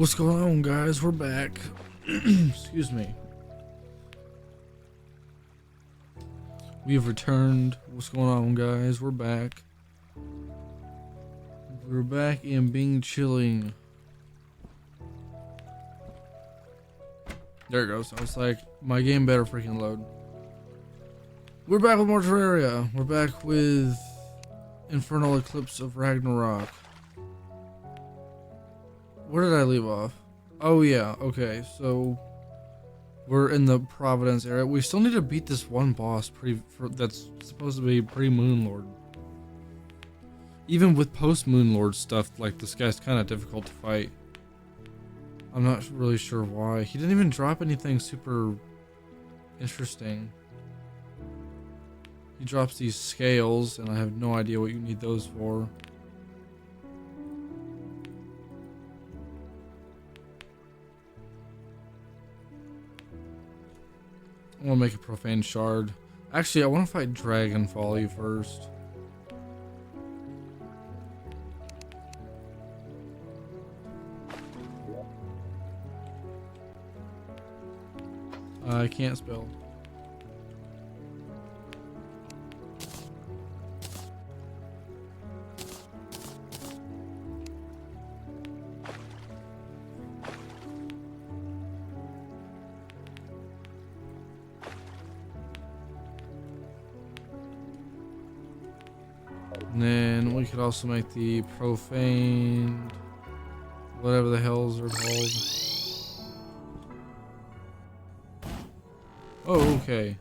What's going on, guys? We're back. Excuse me. We have returned. What's going on, guys? We're back. We're back in being chilling. There it goes. I was like, my game better freaking load. We're back with more Terraria. We're back with Infernal Eclipse of Ragnarock. Where did I leave off? Oh yeah, okay, so we're in the Providence area. We still need to beat this one boss that's supposed to be pre-Moon Lord. Even with post-Moon Lord stuff, like, this guy's kind of difficult to fight. I'm not really sure why. He didn't even drop anything super interesting. He drops these scales, and I have no idea what you need those for. I want to make a profane shard. Actually, I want to fight Dragon Folly first. I can't spell. And then we could also make the profaned, whatever the hells are called. Oh, okay.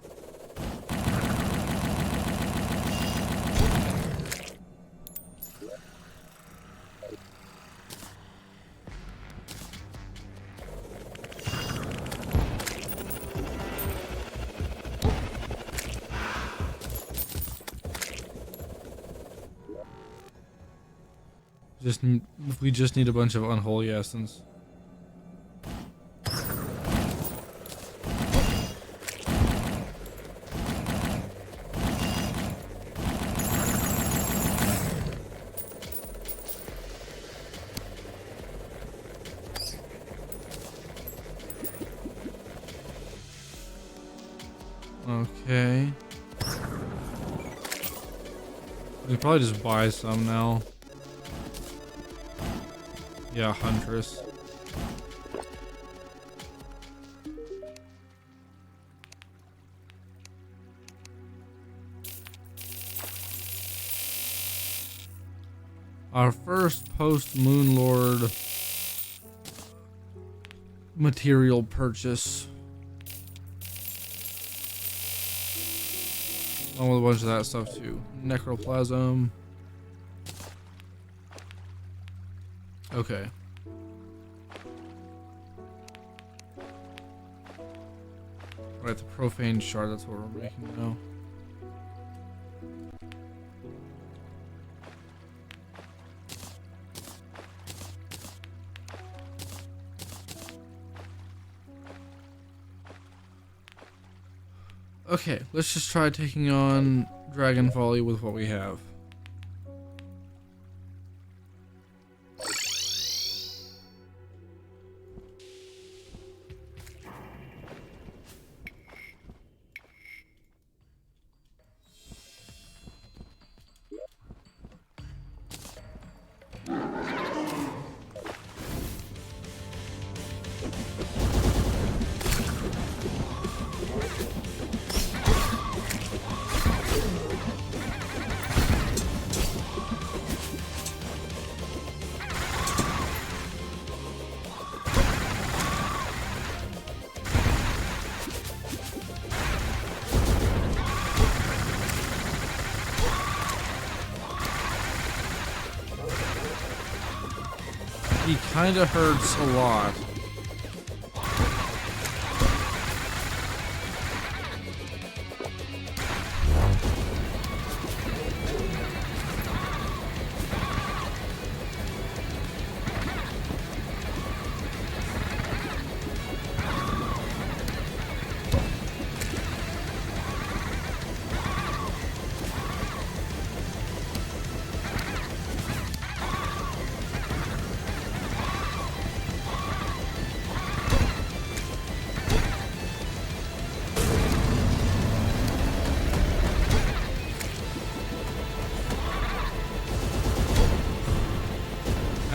We just need a bunch of unholy essence. Okay. We could probably just buy some now. Yeah, Huntress. Our first post-Moon Lord material purchase. Along with a bunch of that stuff too. Necroplasm. Okay. Right, the profane shard, that's what we're making now. Okay, let's just try taking on Dragon Folly with what we have. He kinda hurts a lot.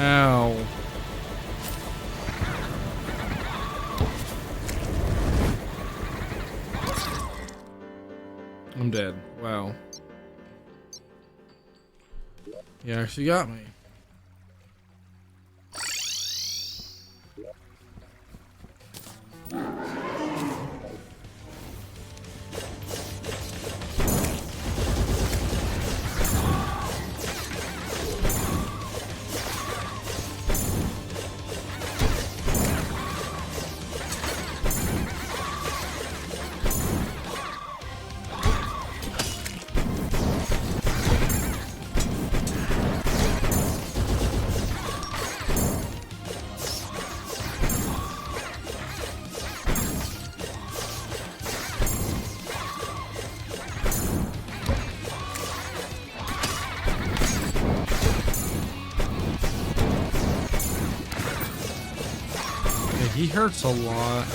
Ow. I'm dead. Wow. He actually got me. He hurts a lot.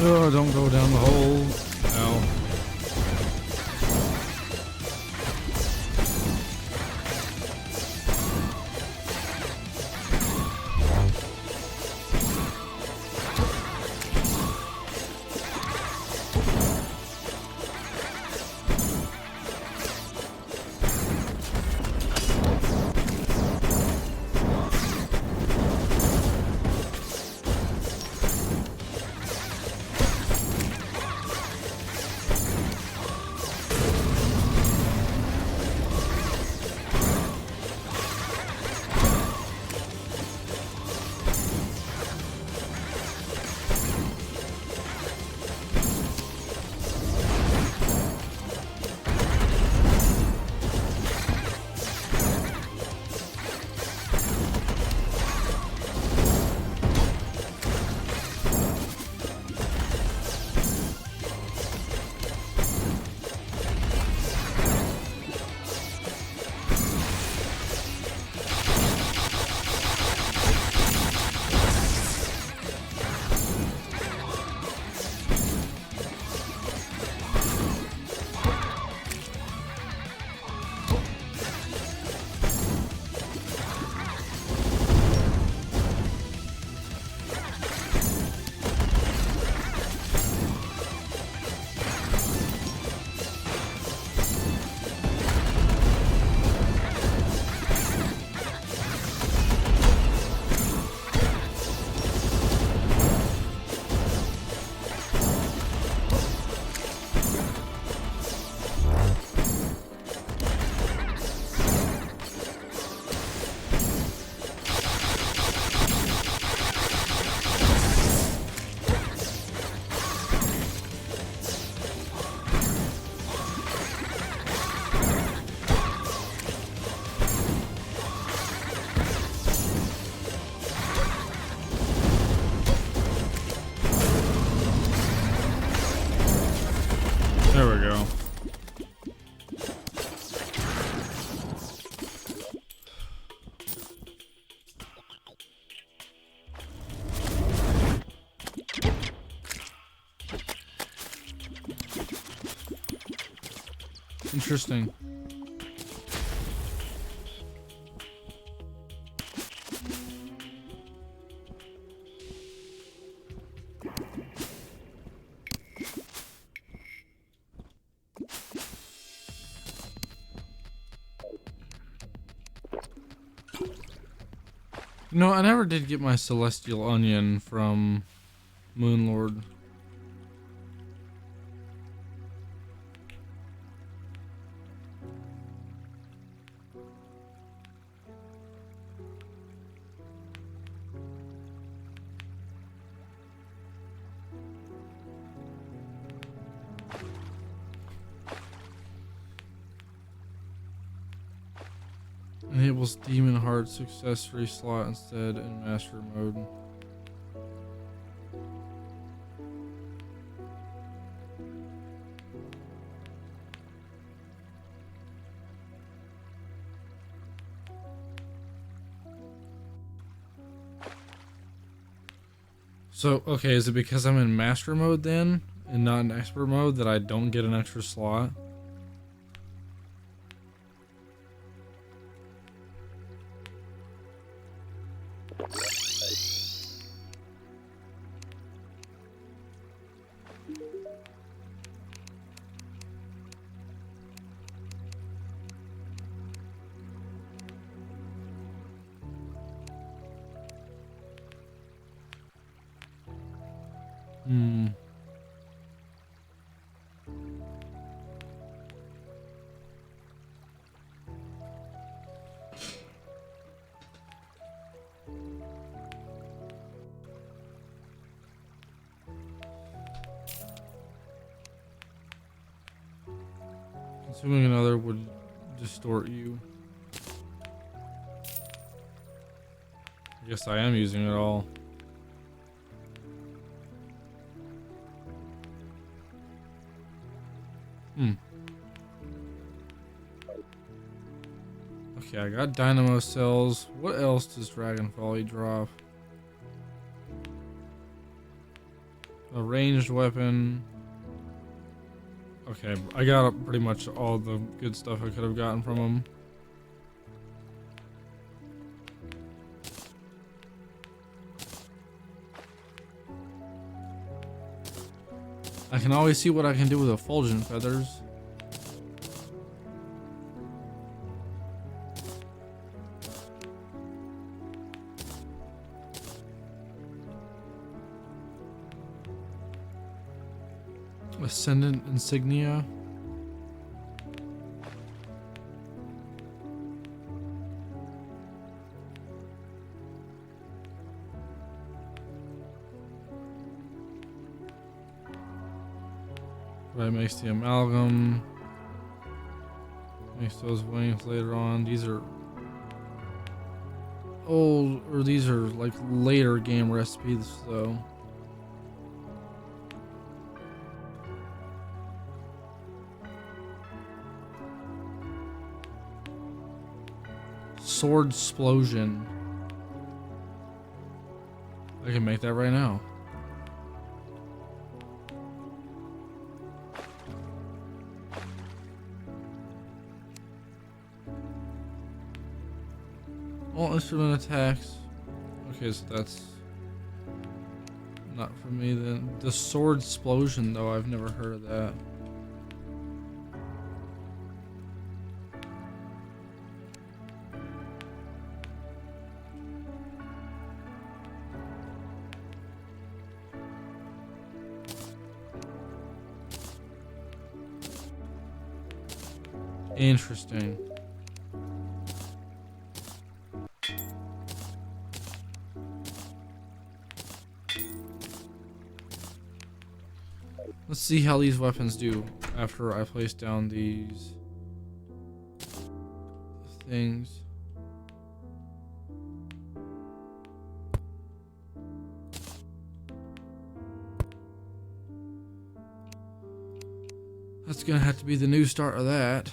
Oh, don't go down the hole. Ow. Interesting. No, I never did get my celestial onion from Moonlord. Enables Demon Heart success-free slot instead in Master Mode. So, okay, is it because I'm in Master Mode then, and not in Expert Mode, that I don't get an extra slot? Hmm. Consuming another would distort you. I guess I am using it all. Okay, I got dynamo cells. What else does Dragon Folly drop? A ranged weapon. Okay, I got pretty much all the good stuff I could have gotten from him. I can always see what I can do with effulgent feathers. Ascendant insignia. Right, makes the amalgam. Makes those wings later on. These are old, or these are like later game recipes though. Sword explosion. I can make that right now. All instrument attacks. Okay, so that's not for me then. The sword explosion though, I've never heard of that. Interesting. Let's see how these weapons do after I place down these things. That's gonna have to be the new start of that.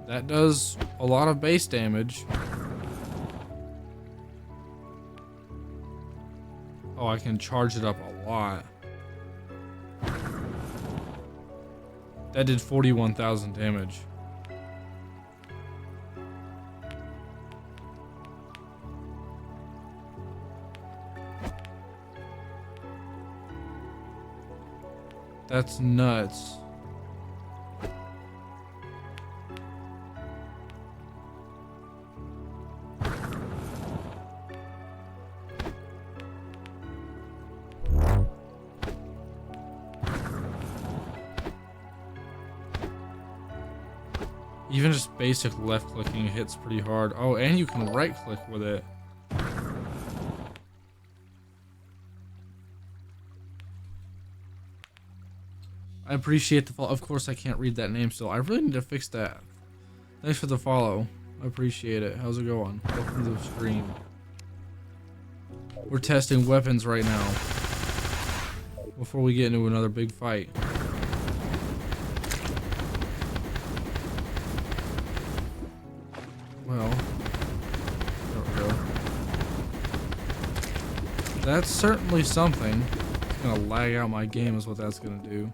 That does a lot of base damage. Oh, I can charge it up a lot. That did 41,000 damage. That's nuts. Even just basic left clicking hits pretty hard. Oh, and you can right click with it. I appreciate the follow. Of course, I can't read that name still. I really need to fix that. Thanks for the follow. I appreciate it. How's it going? Welcome to the stream. We're testing weapons right now before we get into another big fight. Well, there we go. That's certainly something. It's gonna lag out my game is what that's gonna do.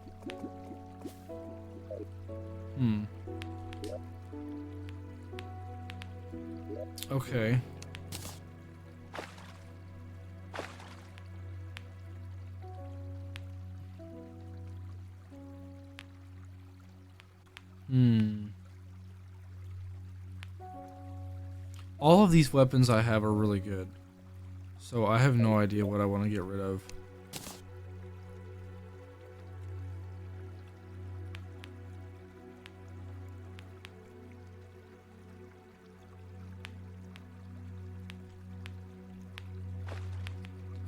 Okay. All of these weapons I have are really good. So I have no idea what I want to get rid of.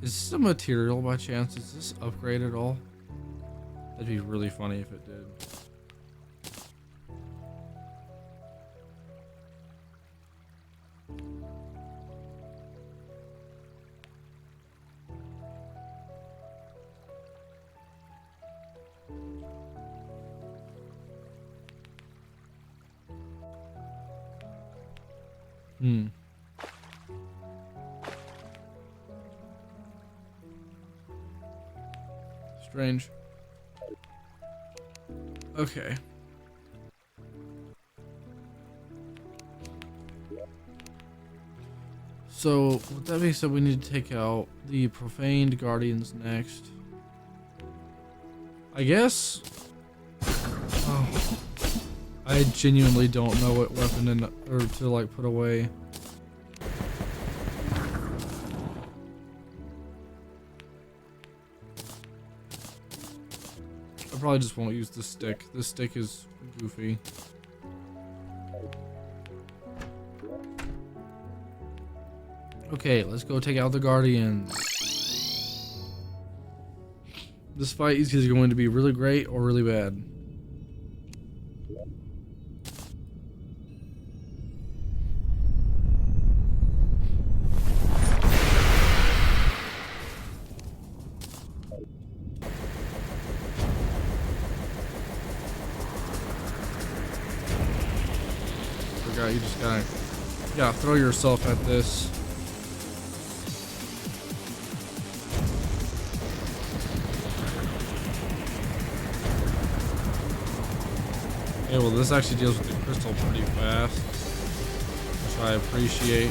Is this a material by chance? Is this upgrade at all? That'd be really funny if it did. Strange. Okay. So, with that being said, we need to take out the Profaned Guardians next. I guess... Oh. I genuinely don't know what weapon to like put away. I probably just won't use the stick. This stick is goofy. Okay, let's go take out the Guardians. This fight is either going to be really great or really bad. You just gotta throw yourself at this. Okay, well this actually deals with the crystal pretty fast, which I appreciate.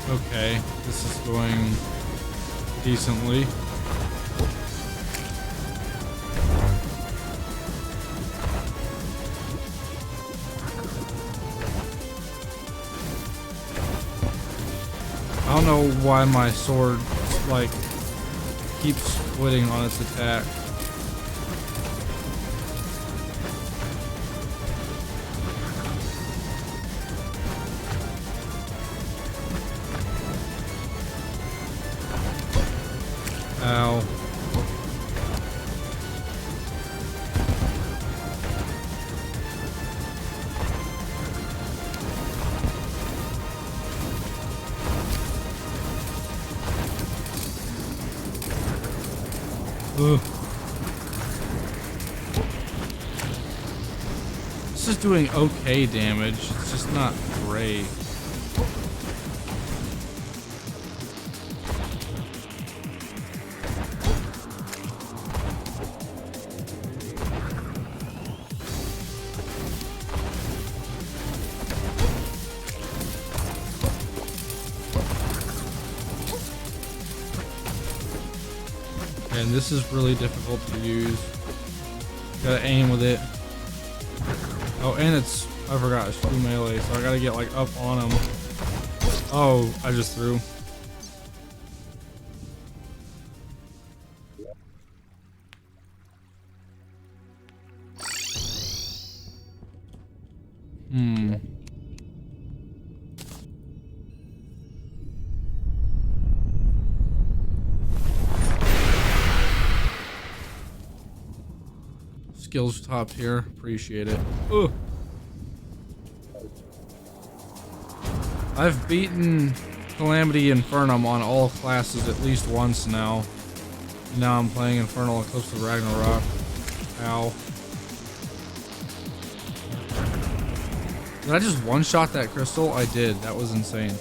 Okay, this is going decently. I don't know why my sword, like, keeps quitting on its attack. Ow. Ugh. This is doing okay damage. It's just not great. And this is really difficult to use. Gotta aim with it. Oh, and it's, I forgot, it's through melee, so I gotta get like up on him. Oh, I just threw. Skills top tier, appreciate it. Ugh. I've beaten Calamity Infernal on all classes at least once now. And now I'm playing Infernal Eclipse of Ragnarock. Ow. Did I just one-shot that crystal? I did. That was insane.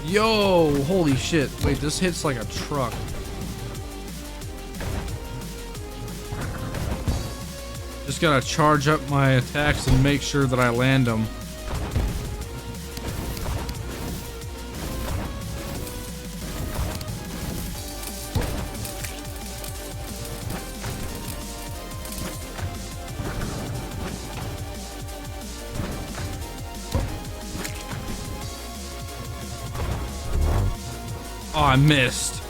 Yo, holy shit. Wait, this hits like a truck. Just gotta charge up my attacks and make sure that I land them. Oh, I missed.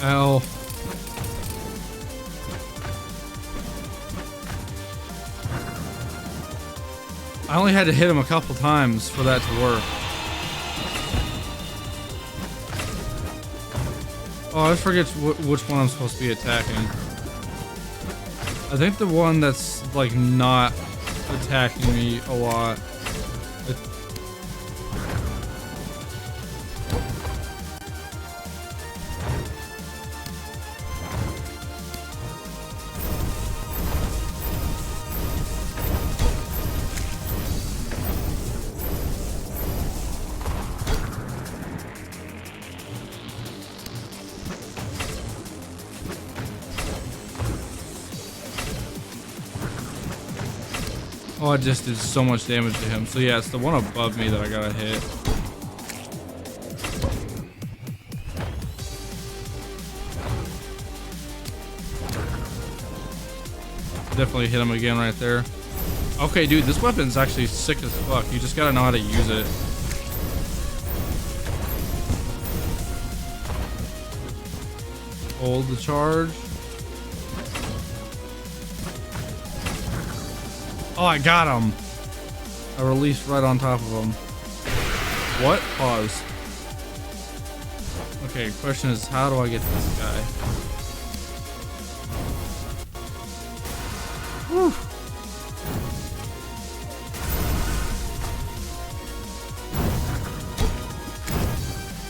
Ow. I only had to hit him a couple times for that to work. Oh, I forget which one I'm supposed to be attacking. I think the one that's like not attacking me a lot. Oh, I just did so much damage to him. So yeah, it's the one above me that I gotta hit. Definitely hit him again right there. Okay, dude, this weapon's actually sick as fuck. You just gotta know how to use it. Hold the charge. Oh, I got him. I released right on top of him. What? Pause. Okay, question is, how do I get this guy? Whew.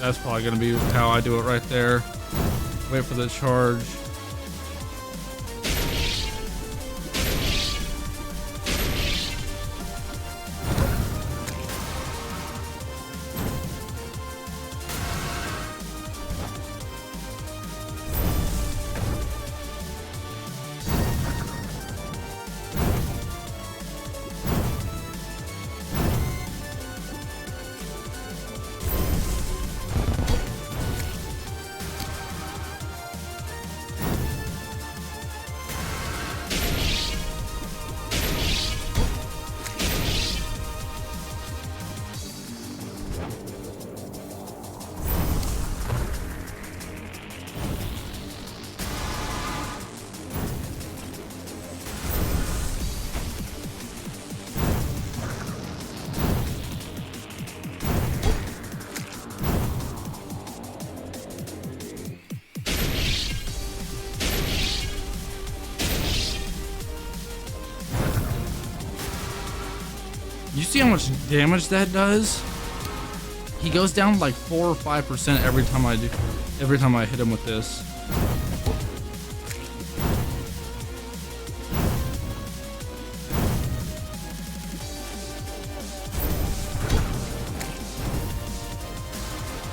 That's probably gonna be how I do it right there. Wait for the charge. You see how much damage that does? He goes down like 4 or 5% every time I hit him with this.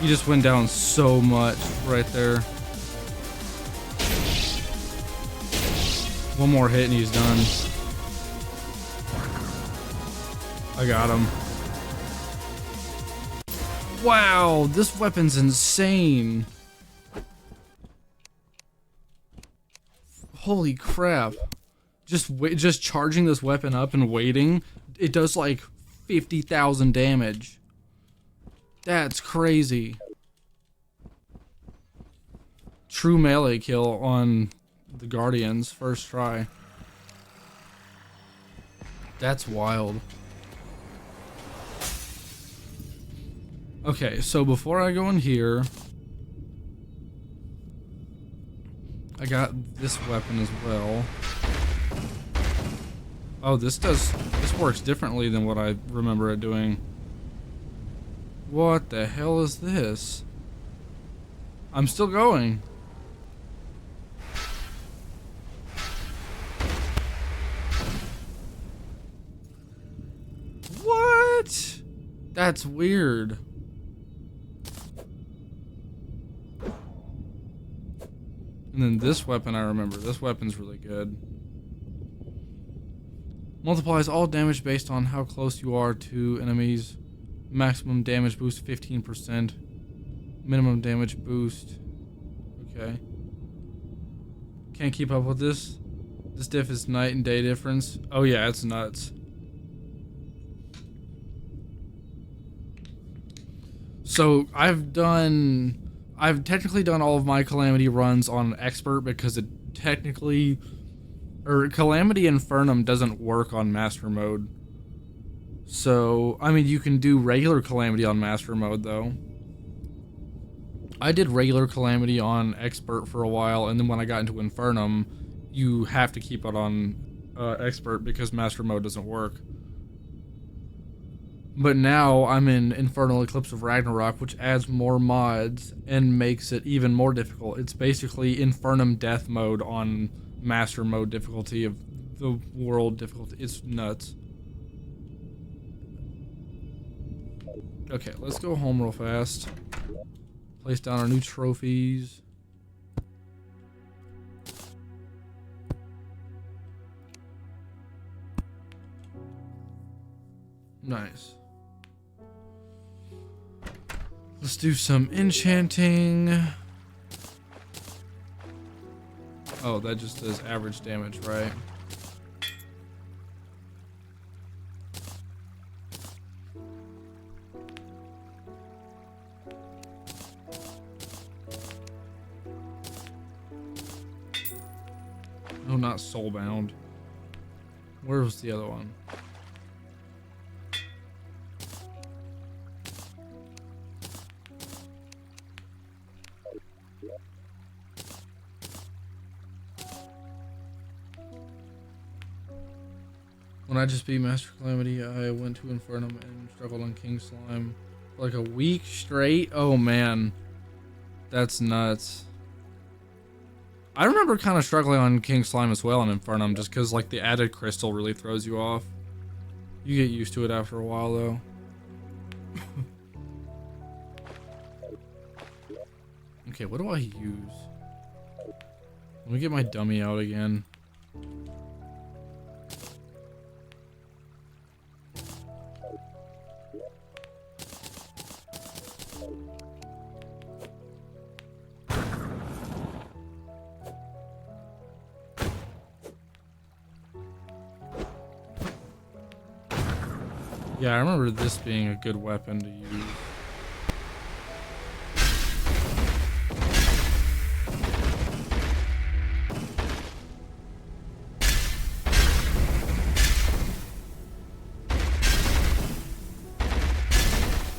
He just went down so much right there. One more hit and he's done. I got him. Wow, this weapon's insane. Holy crap. Just charging this weapon up and waiting, it does like 50,000 damage. That's crazy. True melee kill on the Guardians, first try. That's wild. Okay, so before I go in here, I got this weapon as well. Oh, this works differently than what I remember it doing. What the hell is this? I'm still going. What? That's weird. And then this weapon, I remember. This weapon's really good. Multiplies all damage based on how close you are to enemies. Maximum damage boost 15%. Minimum damage boost. Okay. Can't keep up with this. This diff is night and day difference. Oh yeah, it's nuts. So I've technically done all of my Calamity runs on Expert because it technically, or Calamity Infernum doesn't work on Master Mode. So, I mean, you can do regular Calamity on Master Mode though. I did regular Calamity on Expert for a while, and then when I got into Infernum, you have to keep it on Expert because Master Mode doesn't work. But now I'm in Infernal Eclipse of Ragnarock, which adds more mods and makes it even more difficult. It's basically Infernum Death Mode on Master Mode difficulty of the world difficulty. It's nuts. Okay, let's go home real fast. Place down our new trophies. Nice. Let's do some enchanting. Oh, that just does average damage, right? No, not soulbound. Where was the other one? When I just beat Master Calamity, I went to Infernum and struggled on King Slime for like a week straight. Oh man, that's nuts. I remember kind of struggling on King Slime as well in Infernum, just because like the added crystal really throws you off. You get used to it after a while though. Okay, what do I use? Let me get my dummy out again. Yeah, I remember this being a good weapon to use.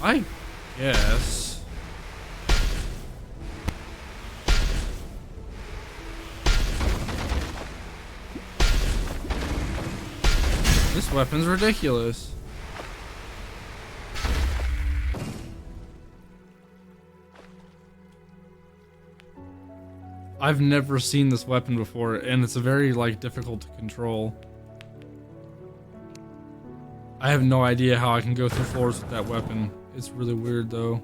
I guess. This weapon's ridiculous. I've never seen this weapon before, and it's a very like difficult to control. I have no idea how I can go through floors with that weapon. It's really weird though.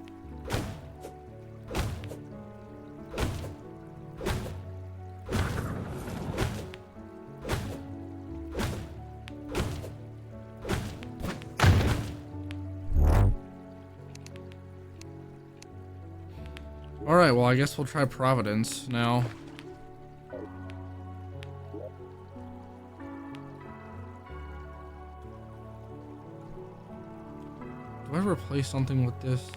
Alright, well I guess we'll try Providence now. Do I replace something with this?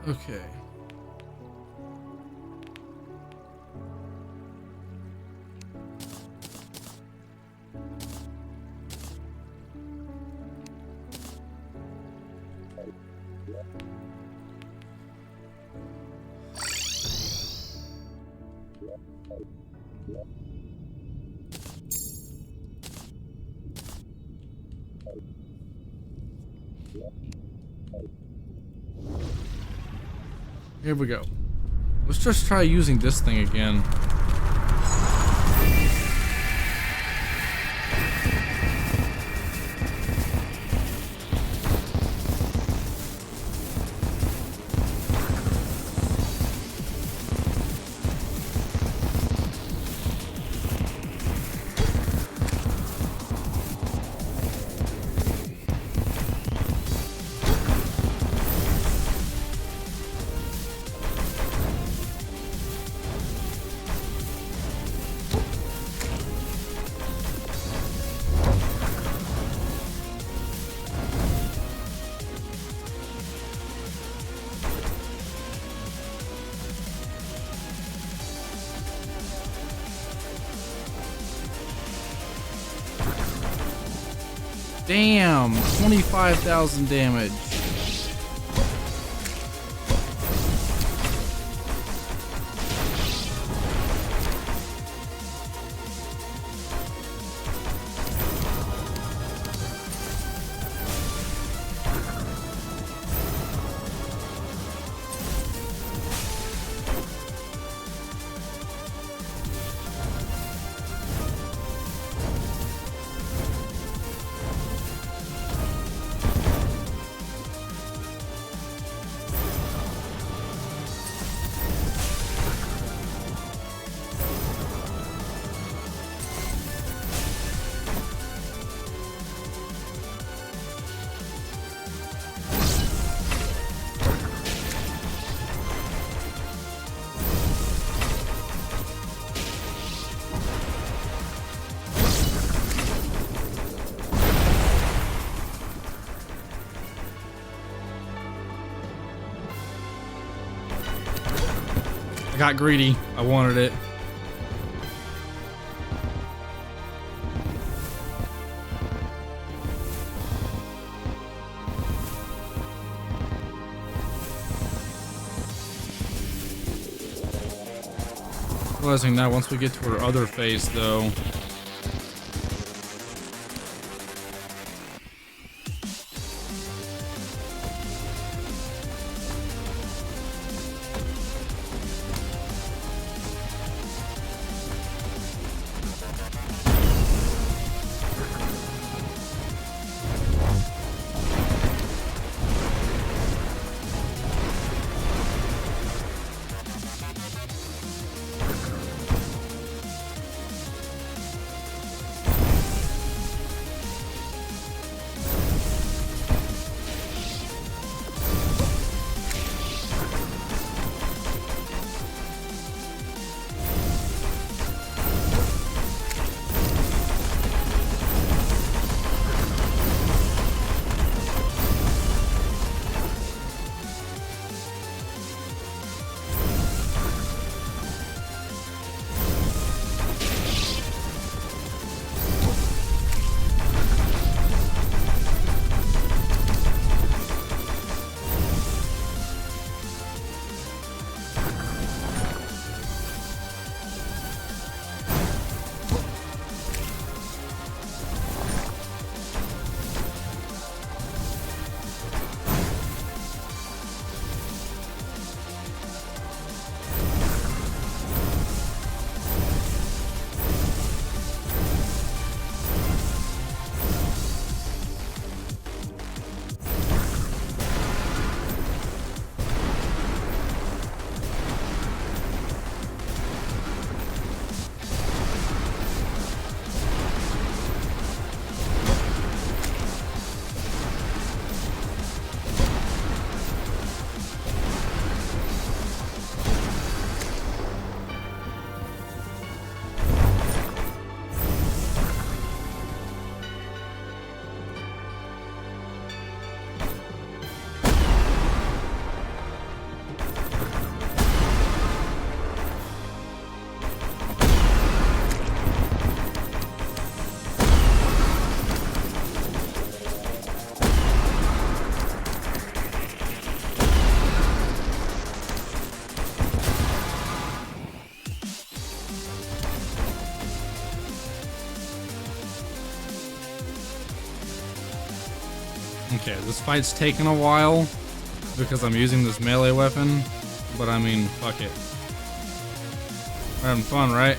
Okay. Here we go. Let's just try using this thing again. Damn, 25,000 damage. I got greedy. I wanted it. Realizing that once we get to our other phase though. Okay, this fight's taking a while because I'm using this melee weapon, but I mean, fuck it. We're having fun, right?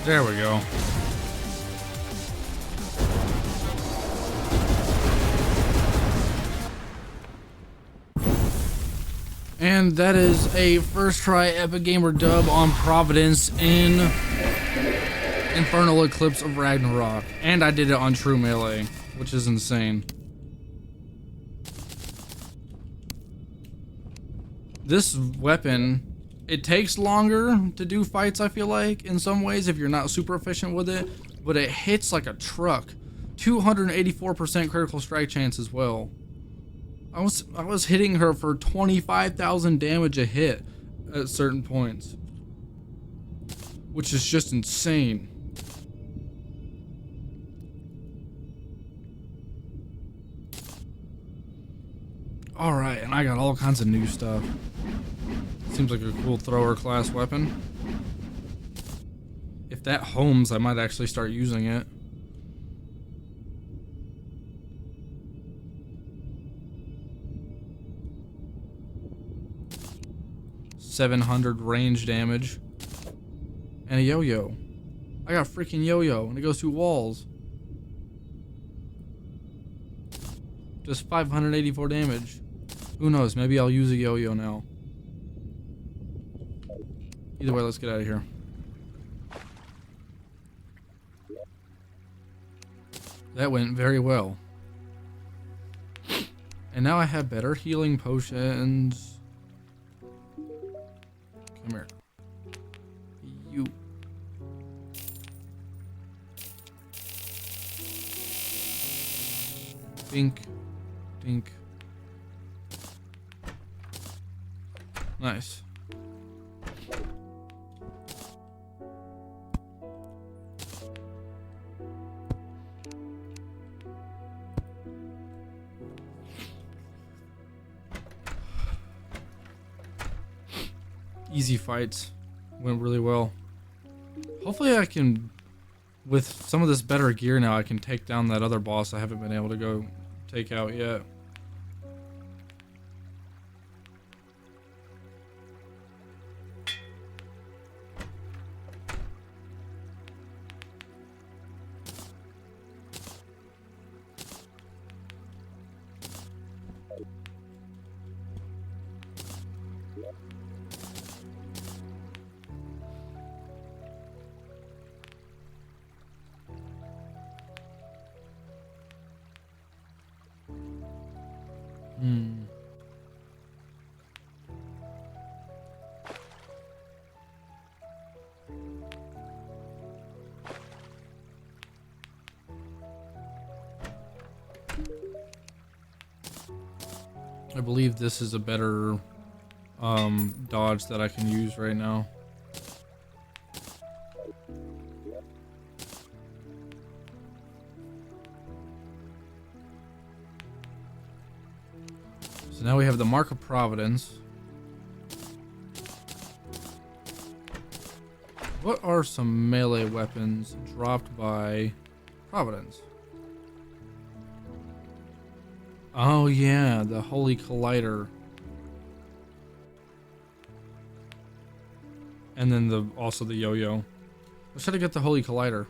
There we go. And that is a first try Epic Gamer dub on Providence in Infernal Eclipse of Ragnarock. And I did it on True Melee, which is insane. This weapon, it takes longer to do fights, I feel like, in some ways, if you're not super efficient with it, but it hits like a truck. 284% critical strike chance as well. I was hitting her for 25,000 damage a hit at certain points, which is just insane. Alright, and I got all kinds of new stuff. Seems like a cool thrower class weapon. If that homes, I might actually start using it. .700 range damage. And a yo-yo. I got a freaking yo-yo, and it goes through walls. Just 584 damage. Who knows, maybe I'll use a yo-yo now. Either way, let's get out of here. That went very well. And now I have better healing potions. Come here. You. Dink. Dink. Nice. Easy fights. Went really well. Hopefully I can, with some of this better gear now, I can take down that other boss I haven't been able to go take out yet. I believe this is a better dodge that I can use right now. So now we have the Mark of Providence. What are some melee weapons dropped by Providence? Oh yeah, the Holy Collider. And then also the yo-yo. Let's try to get the Holy Collider.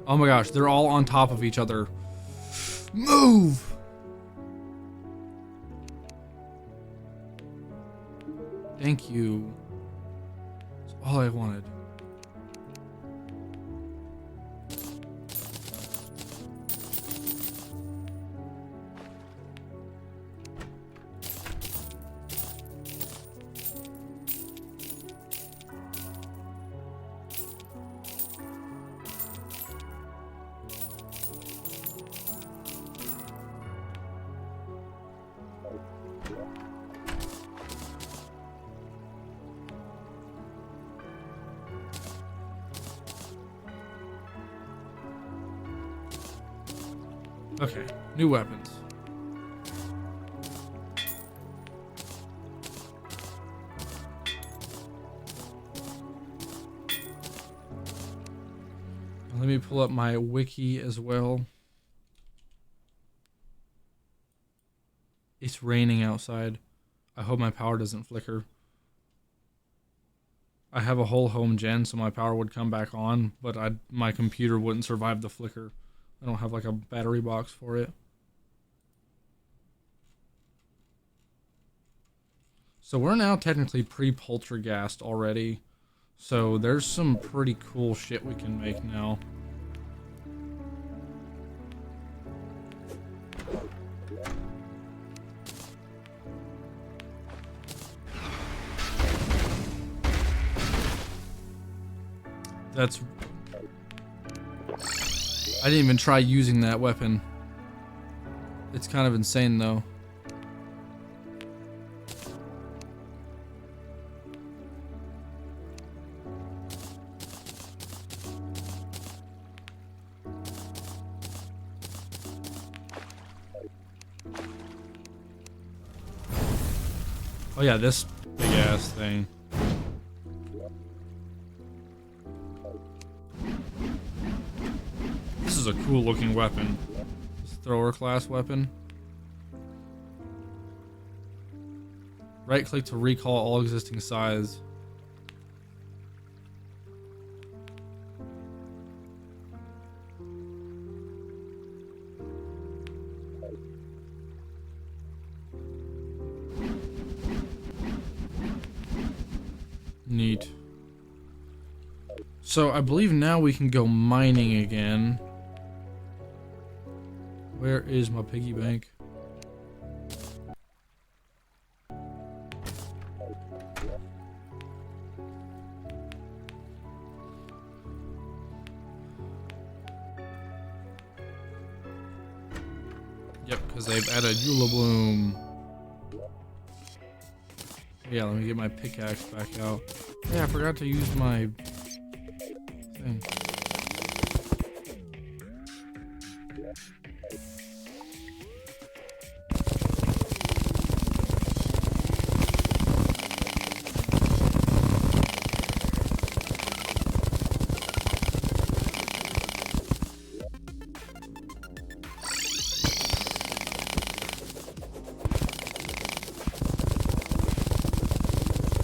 Oh my gosh, they're all on top of each other. Move! Thank you. That's all I wanted. Okay, new weapons. Let me pull up my wiki as well. It's raining outside. I hope my power doesn't flicker. I have a whole home gen, so my power would come back on, but my computer wouldn't survive the flicker. I don't have like a battery box for it. So we're now technically pre-poltergeist already. So there's some pretty cool shit we can make now. That's... I didn't even try using that weapon. It's kind of insane though. Oh yeah, this big ass thing. This is a cool looking weapon. This thrower class weapon. Right click to recall all existing size. Neat. So I believe now we can go mining again. Where is my piggy bank? Yep, because they've added Eula Bloom. Yeah, let me get my pickaxe back out. Yeah, I forgot to use my thing.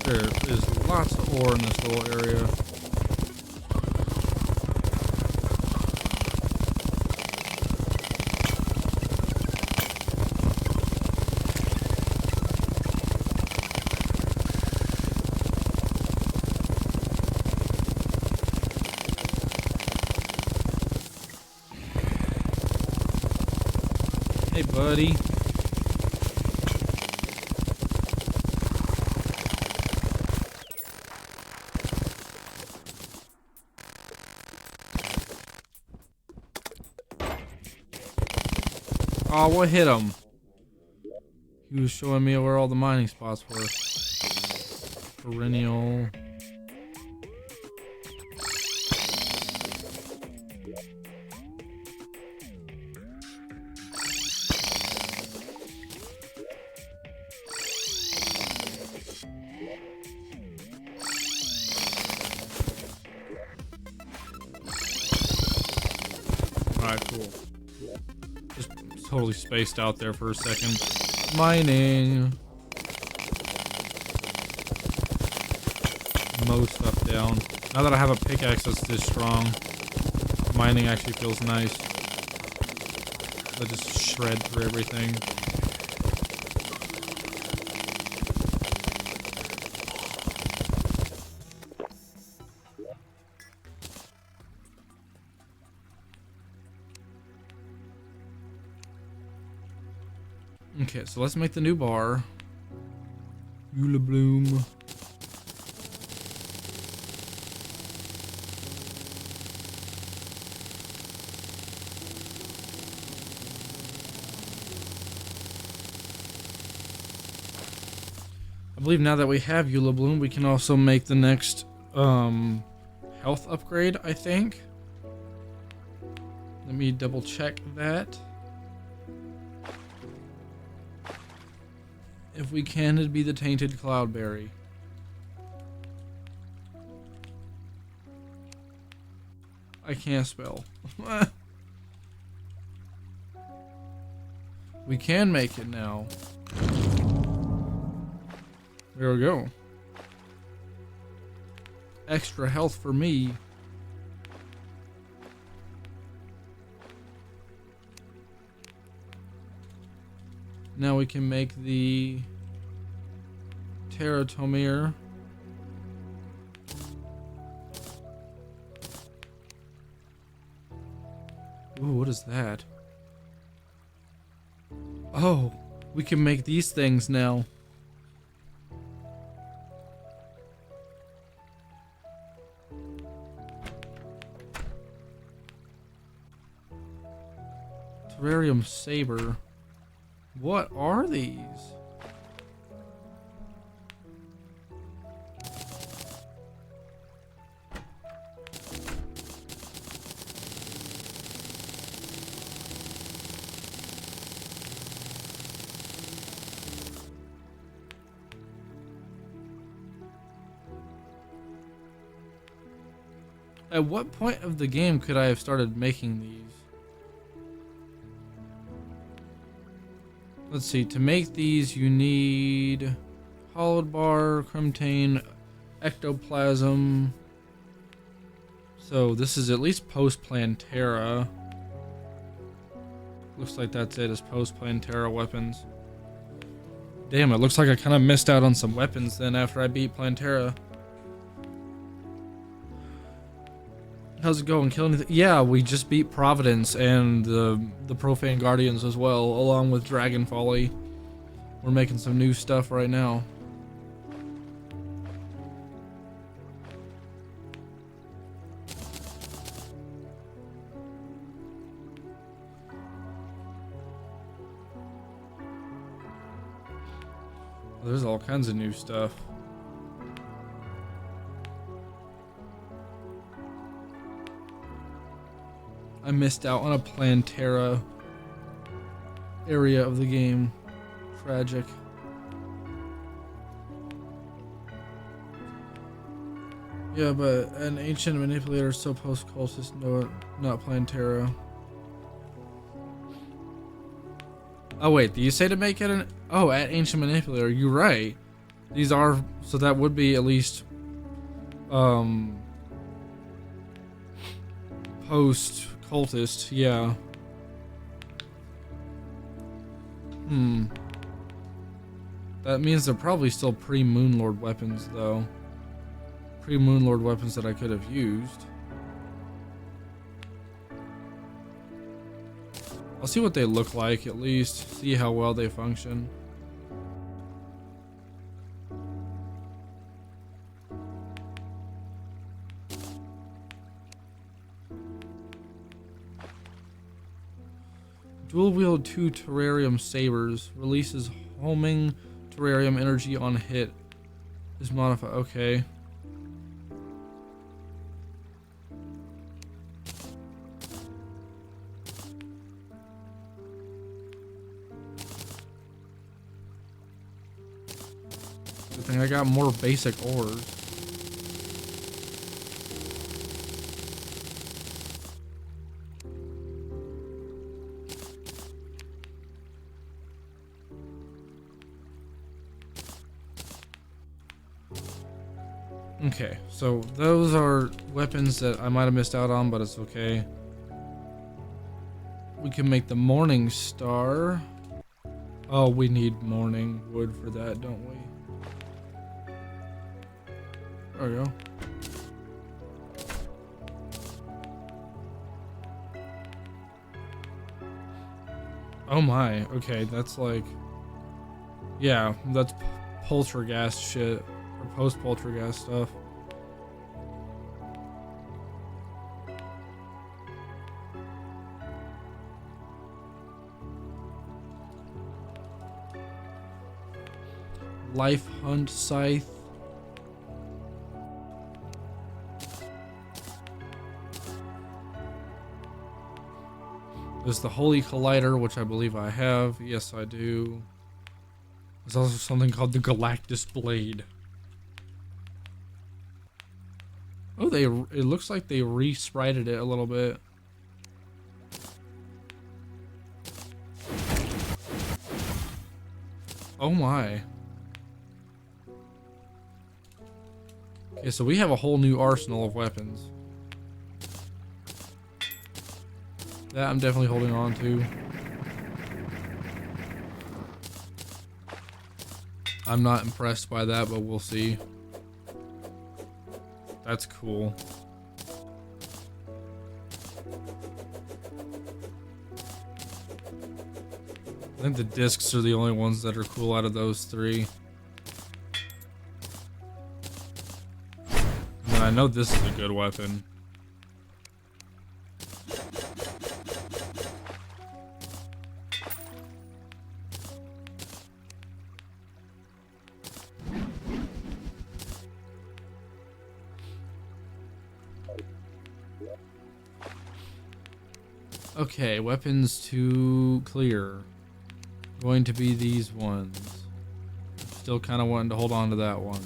There is lots of ore in this little area. Hey, buddy. Oh, what hit him? He was showing me where all the mining spots were. Perennial. Alright, cool. Just totally spaced out there for a second. Mining. Mow stuff down. Now that I have a pickaxe that's this strong, mining actually feels nice. I just shred through everything. Okay, so let's make the new bar. Eula Bloom. I believe now that we have Eula Bloom, we can also make the next health upgrade, I think. Let me double check that. If we can, it'd be the Tainted Cloudberry. I can't spell. We can make it now. There we go. Extra health for me. Now we can make the Terratomir. Ooh, what is that? Oh, we can make these things now. Terrarium Saber. What are these? At what point of the game could I have started making these? Let's see, to make these you need hollowed bar, crimtane, ectoplasm. So this is at least post-Plantera. Looks like that's it, is post-Plantera weapons. Damn, it looks like I kind of missed out on some weapons then after I beat Plantera. How's it going? Kill anything? Yeah, we just beat Providence and the Profane Guardians as well, along with Dragon Folly. We're making some new stuff right now. There's all kinds of new stuff. I missed out on a Plantera area of the game. Tragic. Yeah, but an ancient manipulator is so post-cultist, no, not Plantera. Oh wait, do you say to make it an... Oh, at ancient manipulator, you're right. These are... So that would be at least... Post-cultist, yeah. That means they're probably still pre-Moonlord weapons, though. Pre-Moonlord weapons that I could have used. I'll see what they look like, at least. See how well they function. I'm Dual-wield 2 terrarium sabers. Releases homing terrarium energy on hit. Is modified. Okay. Good thing I got more basic ores. Okay, so those are weapons that I might have missed out on, but it's okay. We can make the Morning Star. Oh, we need morning wood for that, don't we? There we go. Oh my, okay, that's like... Yeah, that's poltergeist shit. Or post-poltergeist stuff. Life Hunt Scythe. There's the Holy Collider, which I believe I have. Yes, I do. There's also something called the Galactus Blade. Oh, it looks like they re-sprited it a little bit. Oh my. Okay, so we have a whole new arsenal of weapons. That I'm definitely holding on to. I'm not impressed by that, but we'll see. That's cool. I think the discs are the only ones that are cool out of those three. And I know this is a good weapon. Okay, weapons to clear. Going to be these ones. Still kind of wanting to hold on to that one.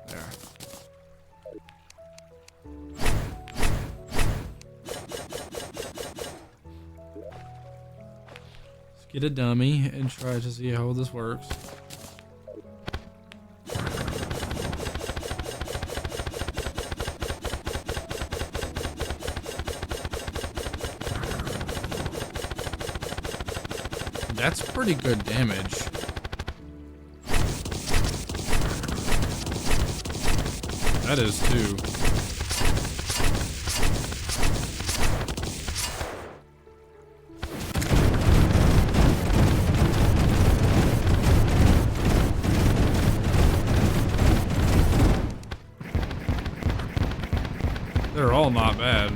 There. Get a dummy and try to see how this works. That's pretty good damage. That is too. They're all not bad.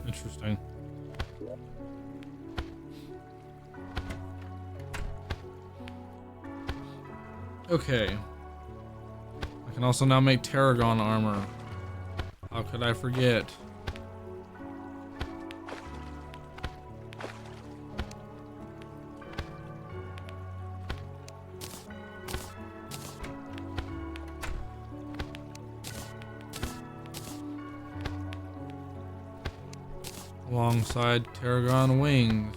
Interesting. Okay. I can also now make Tarragon armor. How could I forget? Alongside Tarragon wings.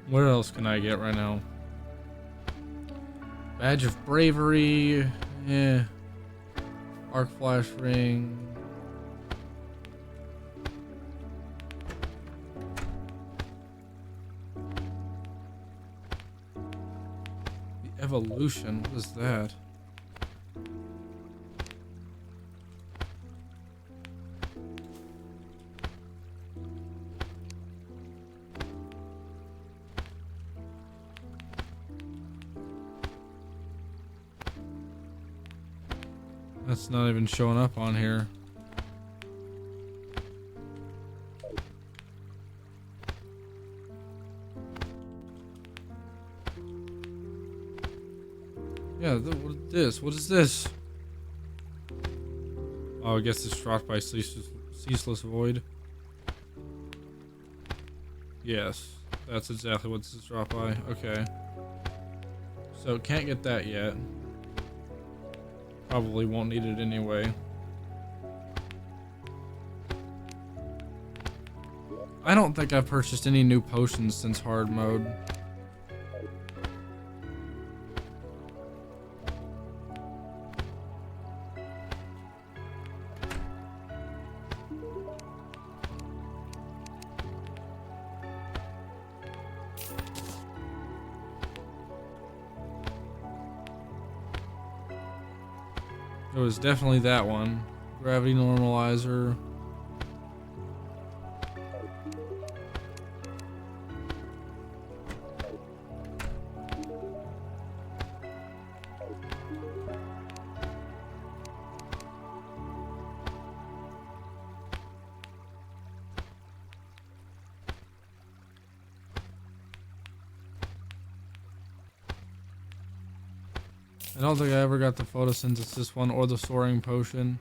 What else can I get right now? Badge of Bravery. Yeah. Arc Flash Ring. The Evolution. What is that? That's not even showing up on here. Yeah, what is this? What is this? Oh, I guess it's dropped by Ceaseless Void. Yes, that's exactly what this is dropped by. Okay. So, can't get that yet. Probably won't need it anyway. I don't think I've purchased any new potions since hard mode. It was definitely that one. Gravity normalizer. I don't think I ever got the photosynthesis one or the soaring potion.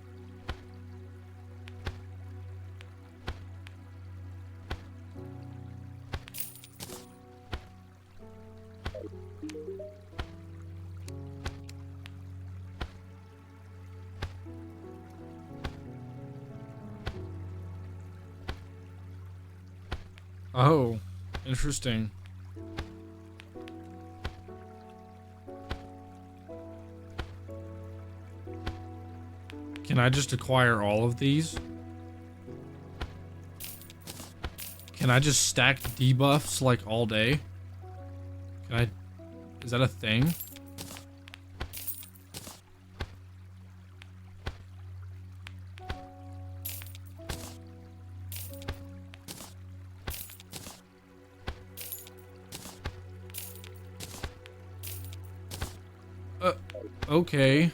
Oh, interesting. Can I just acquire all of these? Can I just stack debuffs like all day? Can I? Is that a thing? Okay.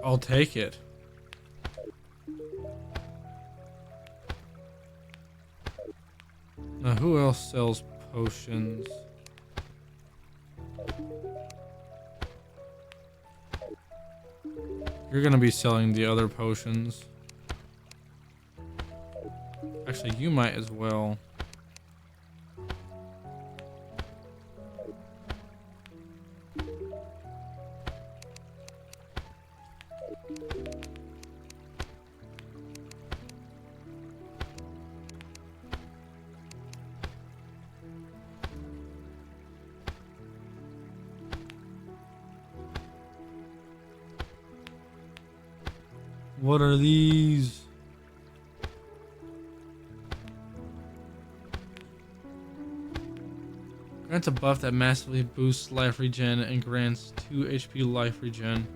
I'll take it. Now, who else sells potions? You're gonna be selling the other potions. Actually, you might as well. What are these? Grants a buff that massively boosts life regen and grants 2 HP life regen.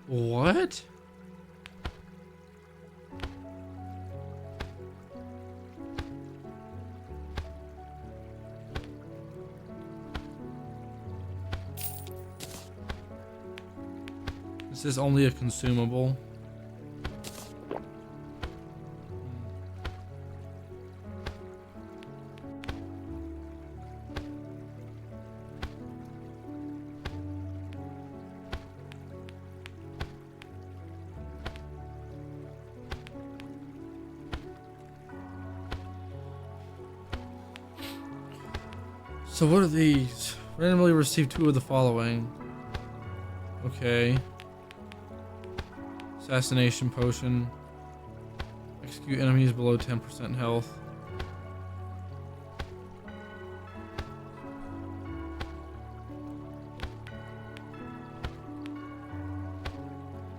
What? Is this only a consumable? So what are these? Randomly receive 2 of the following. Okay. Assassination potion. Execute enemies below 10% health.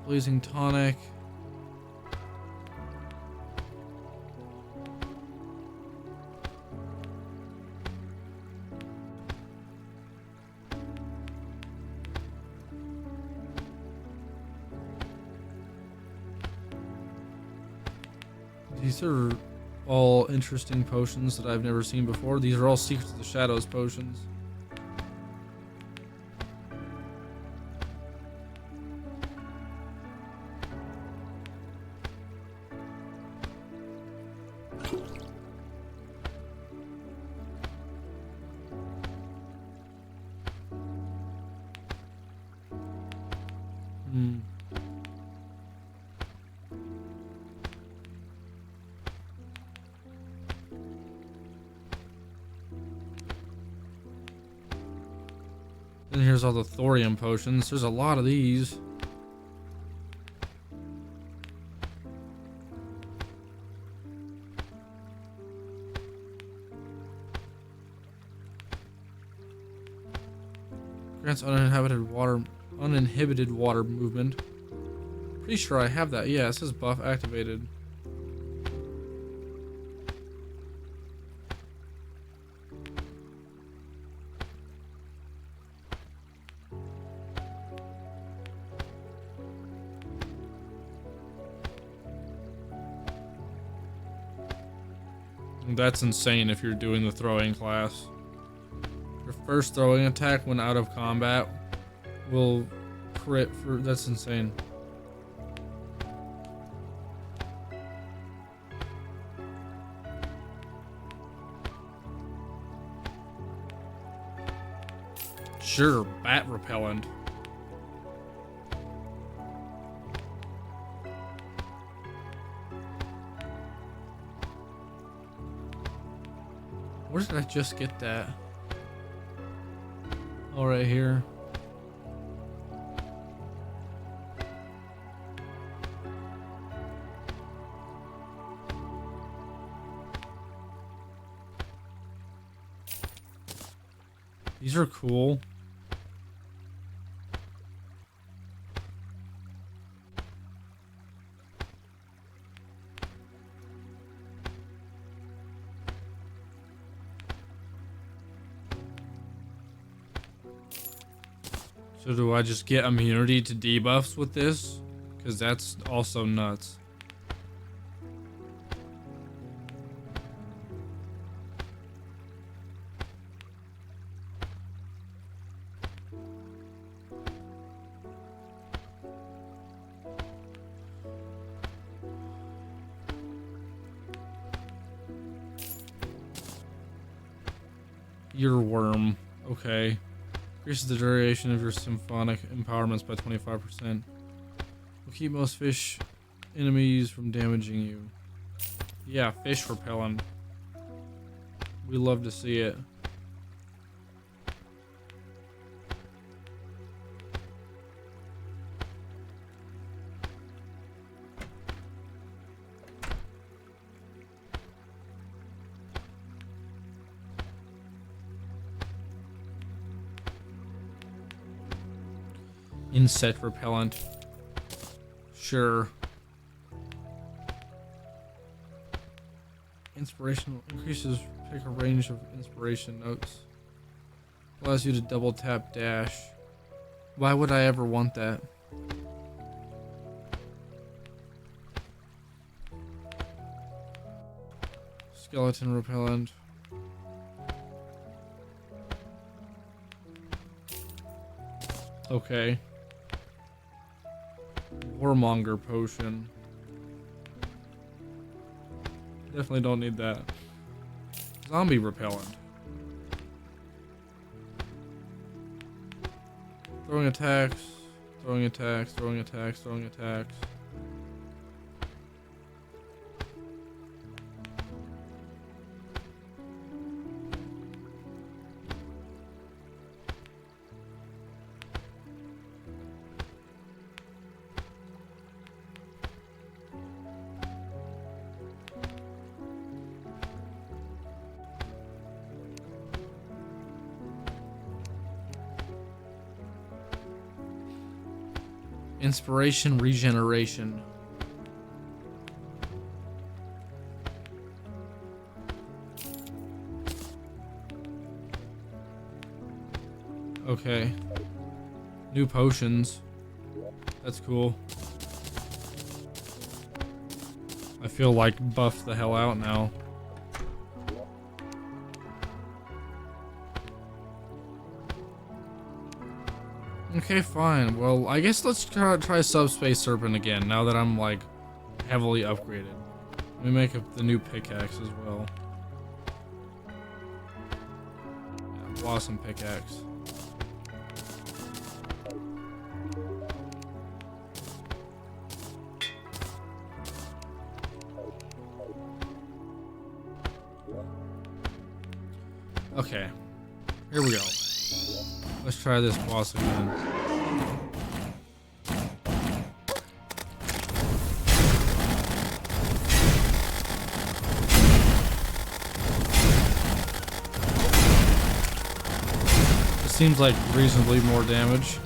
Blazing tonic. These are all interesting potions that I've never seen before. These are all Secrets of the Shadows potions. Hmm. And here's all the thorium potions. There's a lot of these. Grants uninhibited water movement. Pretty sure I have that. Yeah, it says buff activated. That's insane if you're doing the throwing class. Your first throwing attack when out of combat will crit for... That's insane. Sure, bat repellent. Where did I just get that? Oh, right here. These are cool. So do I just get immunity to debuffs with this? Because that's also nuts. Earworm. Okay. Increases the duration of your symphonic empowerments by 25%. Will keep most fish enemies from damaging you. Yeah, fish repellent. We love to see it. Insect repellent. Sure. Inspirational increases pick a range of inspiration notes. Allows you to double tap dash. Why would I ever want that? Skeleton repellent. Okay. Warmonger potion. Definitely don't need that. Zombie repellent. Throwing attacks. Throwing attacks. Throwing attacks. Throwing attacks. Inspiration regeneration. Okay. New potions. That's cool. I feel like buffed the hell out now. Okay, fine. Well, I guess let's try Subspace Serpent again, now that I'm, like, heavily upgraded. Let me make up the new pickaxe as well. Yeah, Blossom pickaxe. Okay, here we go. Let's try this boss again. It seems like reasonably more damage.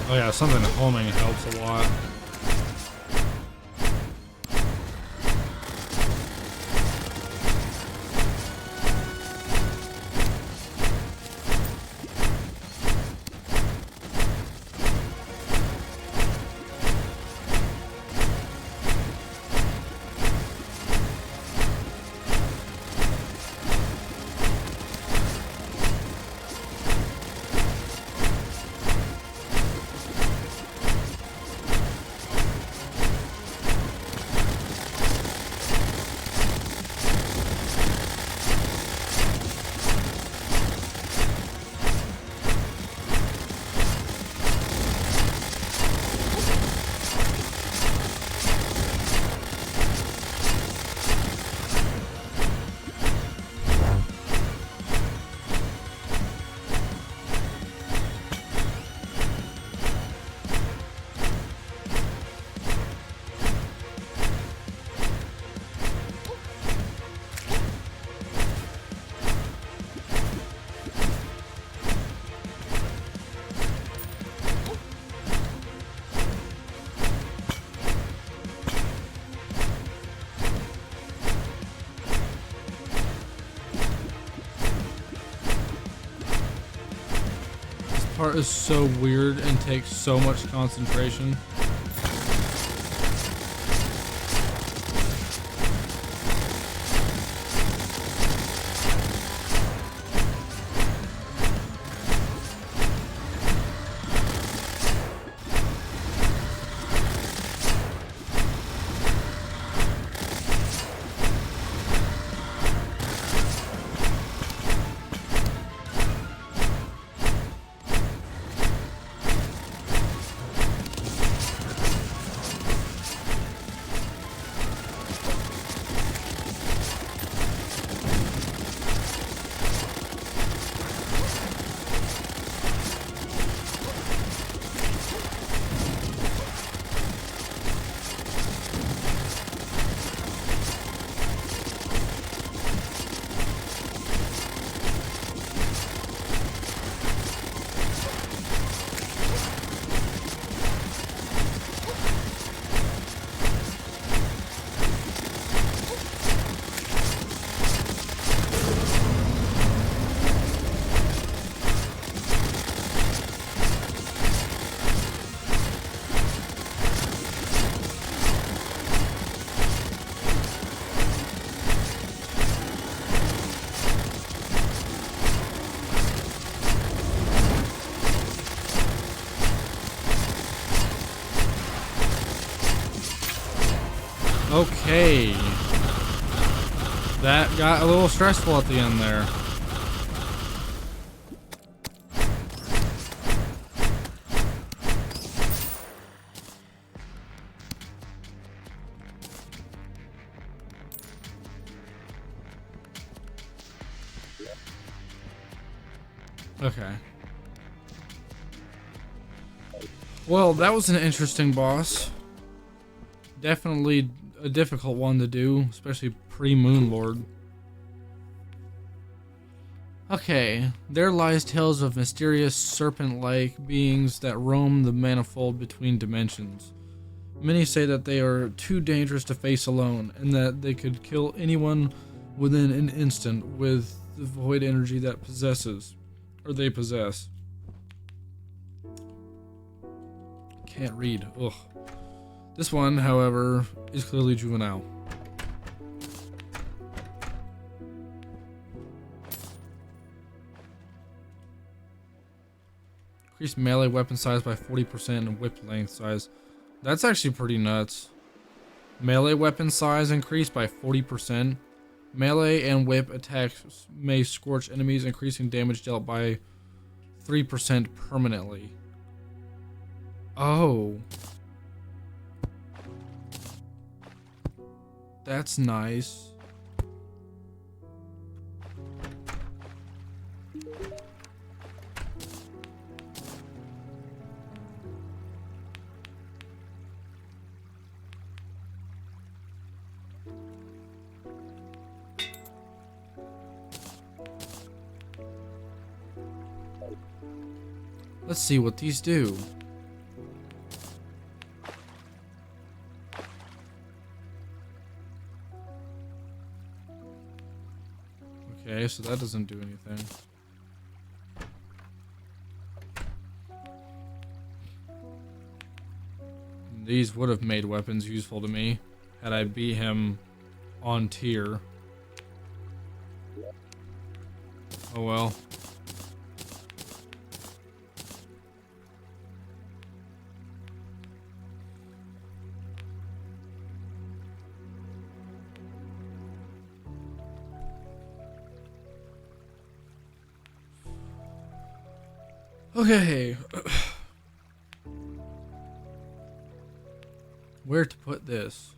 Oh yeah, something homing helps a lot. Part is so weird and takes so much concentration. Okay. That got a little stressful at the end there. Okay. Well, that was an interesting boss. Definitely a difficult one to do, especially pre-Moon Lord. Okay, there lies tales of mysterious serpent-like beings that roam the manifold between dimensions. Many say that they are too dangerous to face alone, and that they could kill anyone within an instant with the void energy that they possess. Can't read. Ugh. This one, however, is clearly juvenile. Increase melee weapon size by 40% and whip length size. That's actually pretty nuts. Melee weapon size increased by 40%. Melee and whip attacks may scorch enemies, increasing damage dealt by 3% permanently. Oh. That's nice. Let's see what these do. Okay, so that doesn't do anything. These would have made weapons useful to me had I beat him on tier. Oh well. Okay. Where to put this?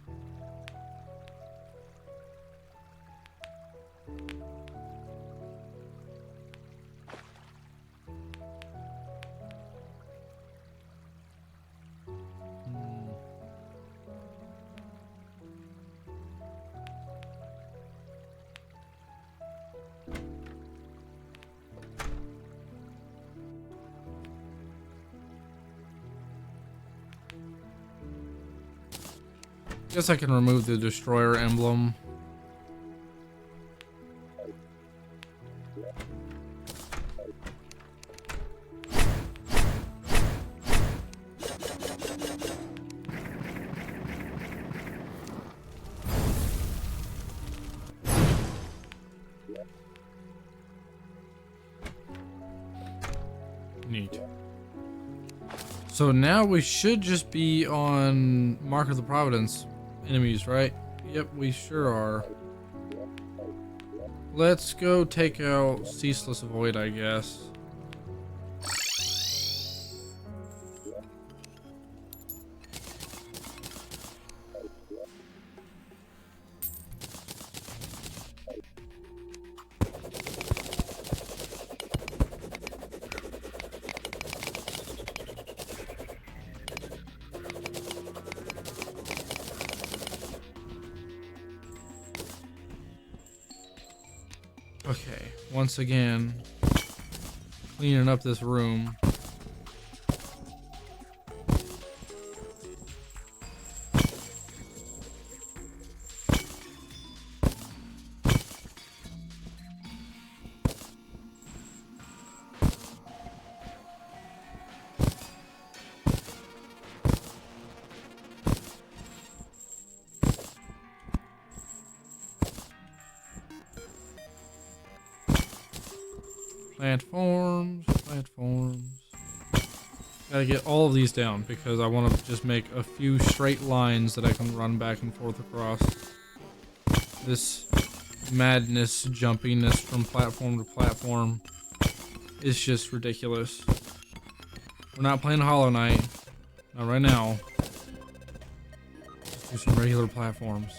Guess I can remove the destroyer emblem. Neat. So now we should just be on Mark of the Providence enemies, right? Yep, we sure are. Let's go take out Ceaseless Void, I guess. Okay, once again, cleaning up this room. Platforms. Gotta get all of these down because I want to just make a few straight lines that I can run back and forth across. This madness, jumpiness from platform to platform is just ridiculous. We're not playing Hollow Knight. Not right now. Just do some regular platforms.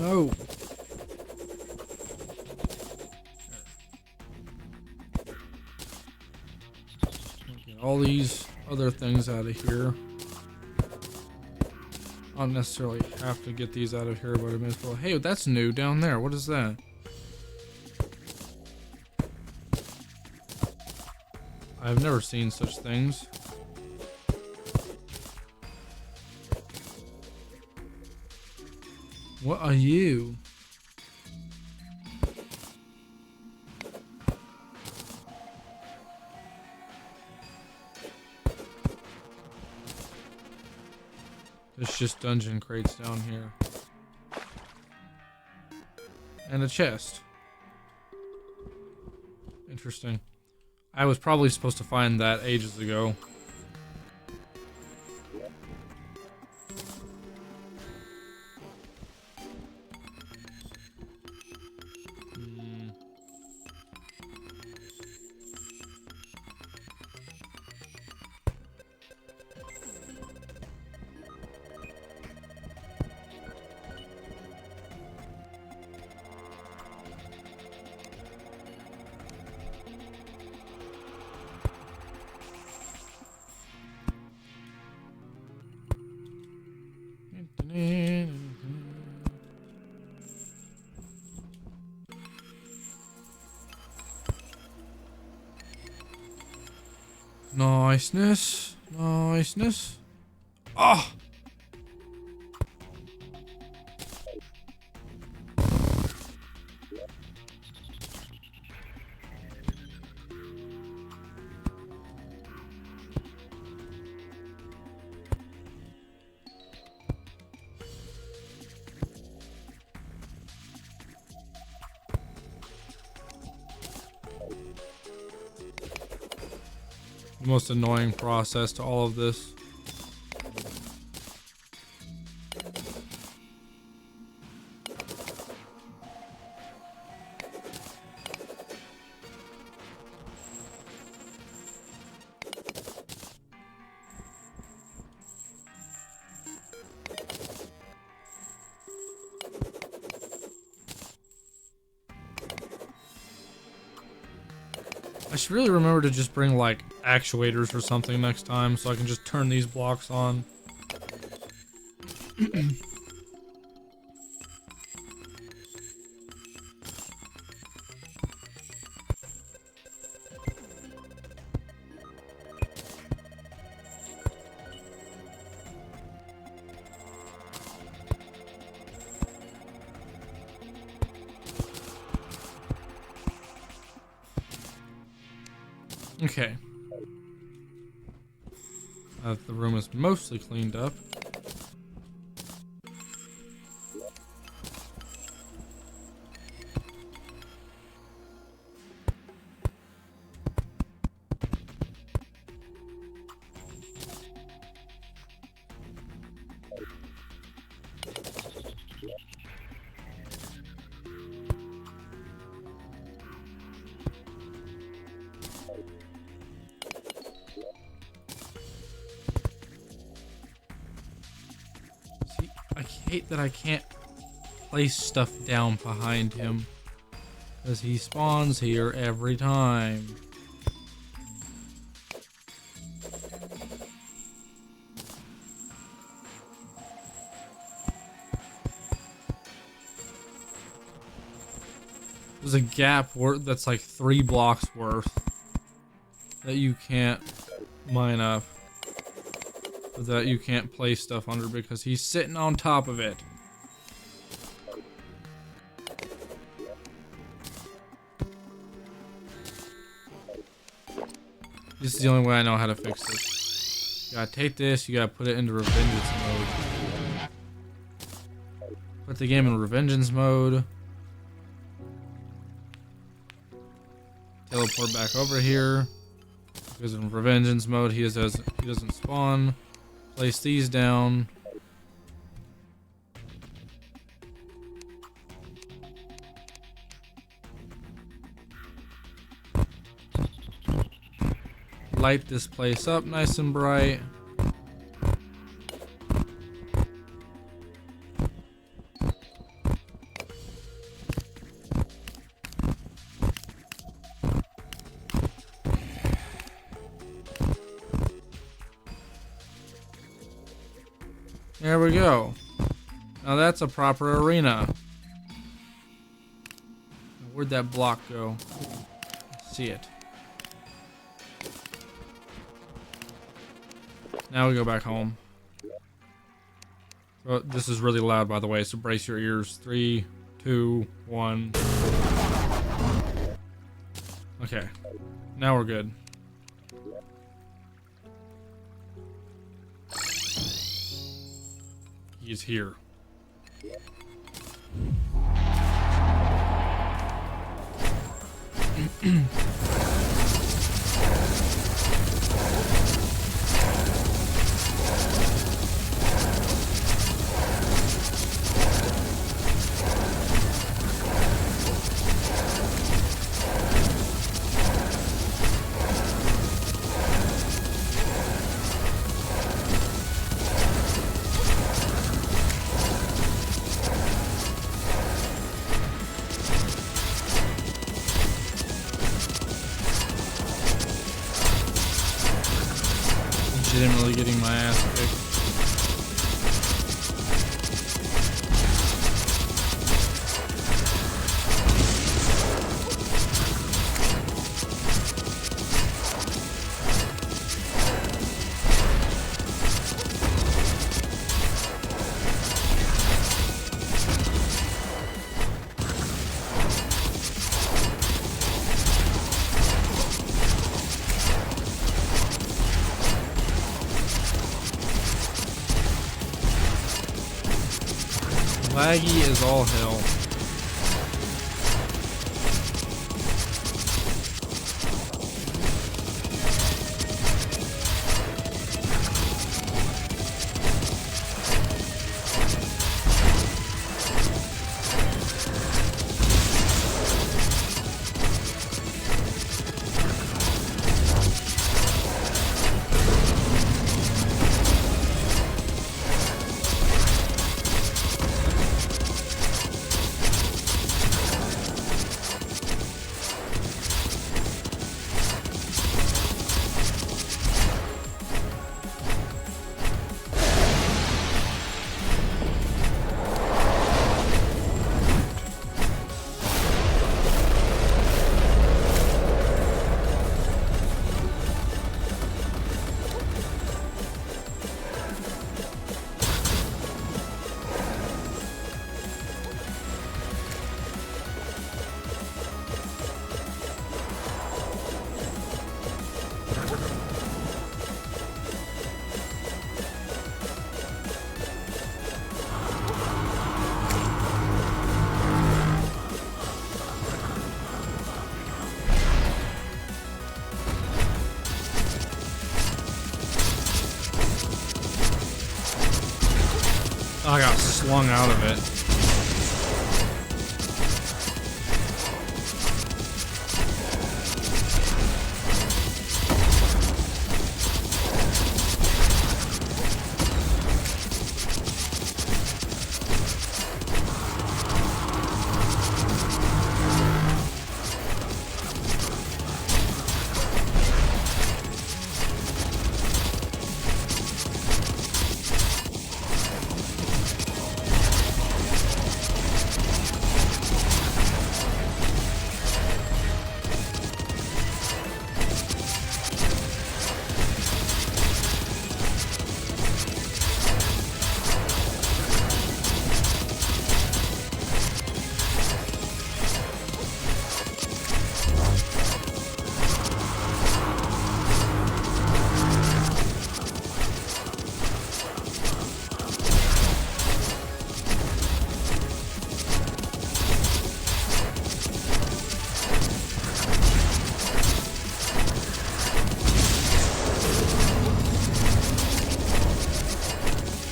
No. Get all these other things out of here. I don't necessarily have to get these out of here, but I may as well. Hey, that's new down there. What is that? I've never seen such things. What are you? There's just dungeon crates down here. And a chest. Interesting. I was probably supposed to find that ages ago. Niceness. Niceness. Ah! The most annoying process to all of this. I should really remember to just bring like actuators or something next time so I can just turn these blocks on. Okay. The room is mostly cleaned up. I hate that I can't place stuff down behind him, because he spawns here every time. There's a gap that's like 3 blocks worth that you can't mine up. That you can't place stuff under because he's sitting on top of it. This is the only way I know how to fix this. You gotta take this, you gotta put it into Revengeance mode. Put the game in Revengeance mode. Teleport back over here. Because in Revengeance mode he doesn't spawn. Place these down. Light this place up nice and bright. There we go. Now that's a proper arena. Where'd that block go? See it. Now we go back home. Oh, this is really loud, by the way, so brace your ears. 3, 2, 1. Okay. Now we're good. He is here. Legitimately getting my ass kicked. Laggy as all hell. I got slung out of it.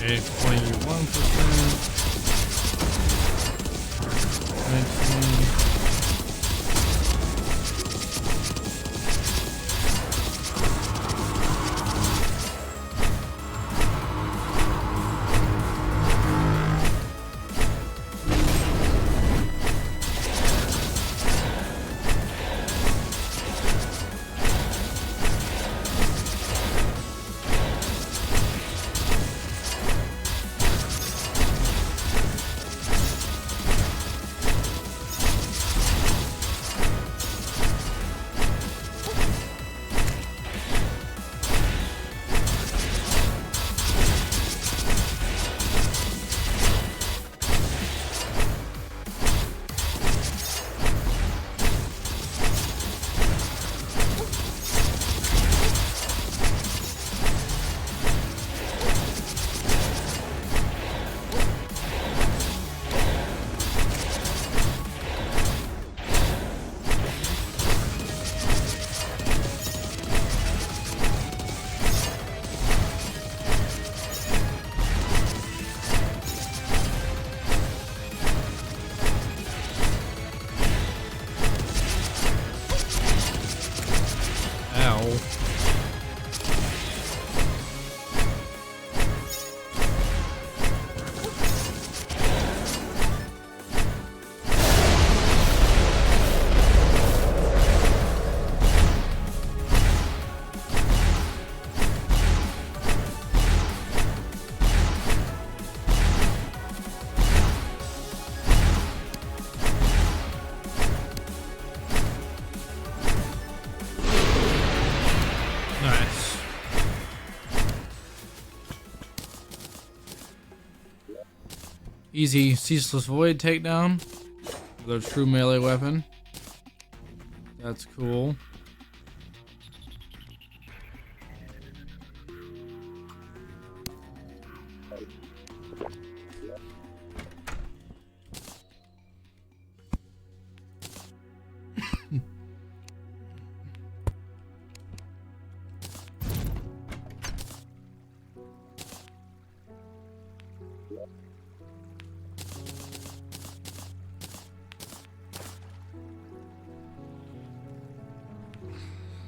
Okay, 21%. 19. Ow. Nice. Easy Ceaseless Void takedown with a true melee weapon. That's cool.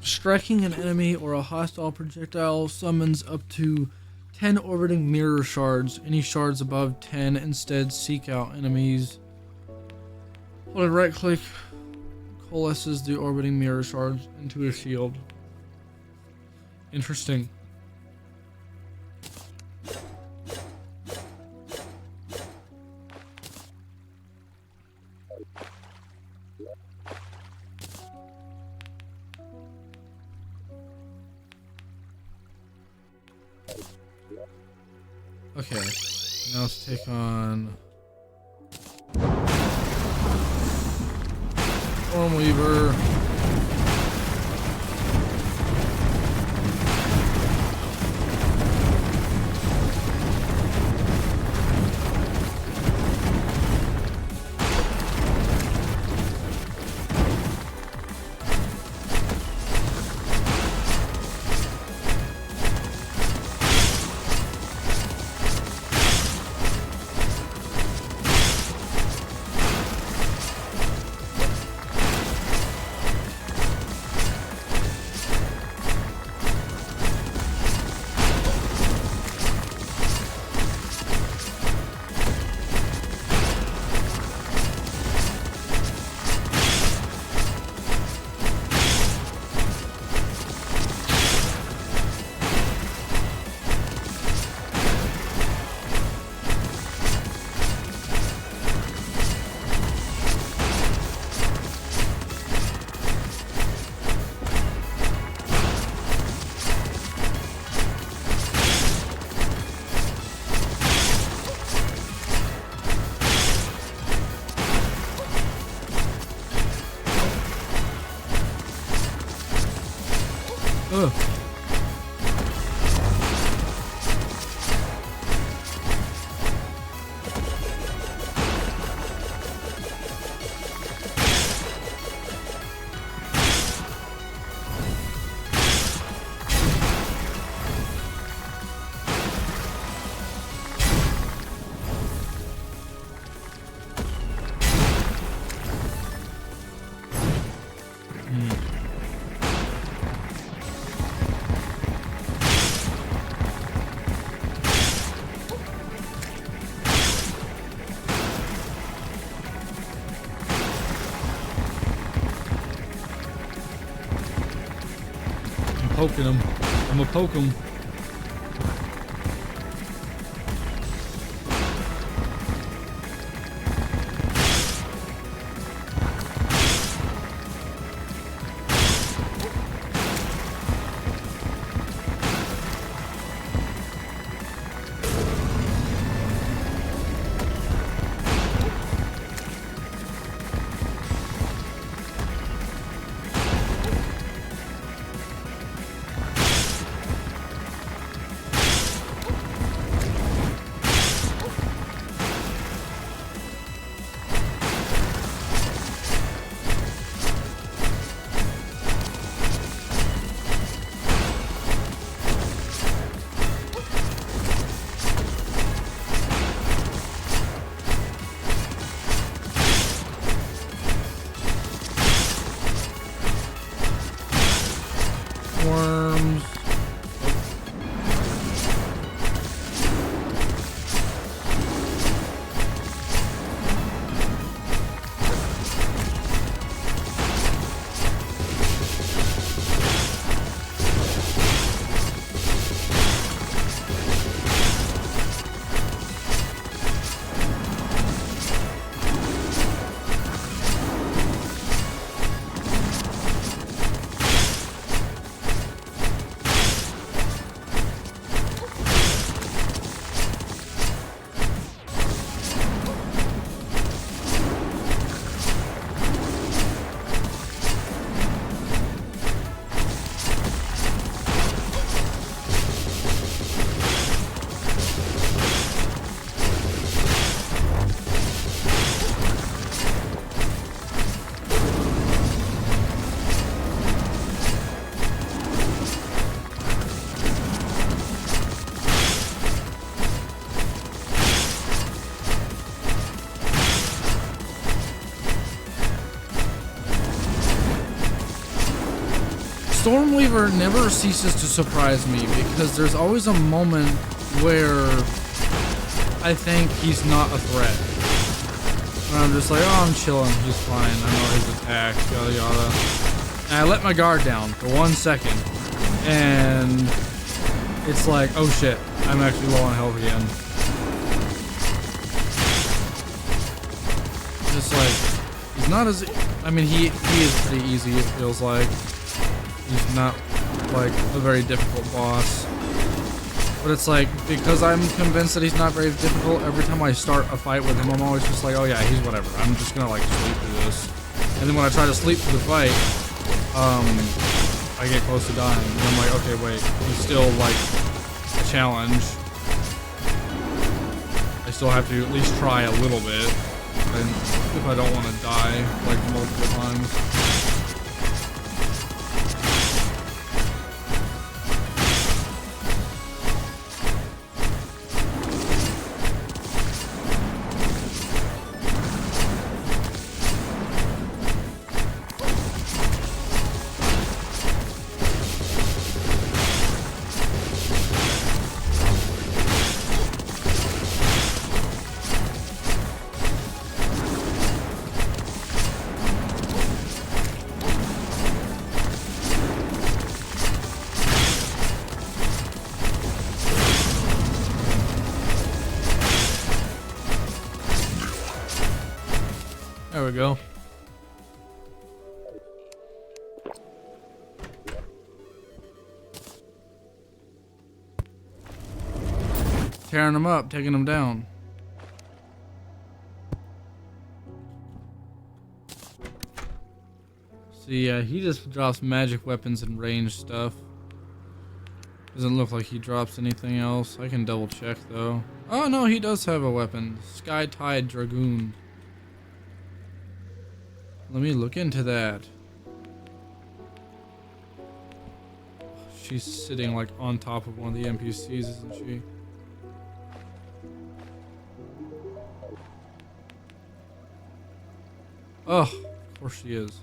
Striking an enemy or a hostile projectile summons up to 10 orbiting mirror shards. Any shards above 10 instead seek out enemies. Hold right click coalesces the orbiting mirror shards into a shield. Interesting. Okay, now let's take on Stormweaver. Ugh. Poking him. I'm gonna poke him. worms. Stormweaver never ceases to surprise me because there's always a moment where I think he's not a threat. And I'm just like, oh, I'm chilling, he's fine, I know his attack, yada yada. And I let my guard down for 1 second, and it's like, oh shit, I'm actually low on health again. Just like, he's not as, I mean, he is pretty easy, it feels like. He's not like a very difficult boss, but it's like, because I'm convinced that he's not very difficult, every time I start a fight with him, I'm always just like, oh yeah, he's whatever, I'm just gonna like sleep through this. And then when I try to sleep through the fight, I get close to dying, and I'm like, okay, wait, he's still like a challenge. I still have to at least try a little bit, and if I don't want to die like multiple times. There we go. Tearing them up, taking them down. See, yeah, he just drops magic weapons and range stuff. Doesn't look like he drops anything else. I can double check though. Oh no, he does have a weapon. Sky Tide Dragoon. Let me look into that. She's sitting like on top of one of the NPCs, isn't she? Oh, of course she is.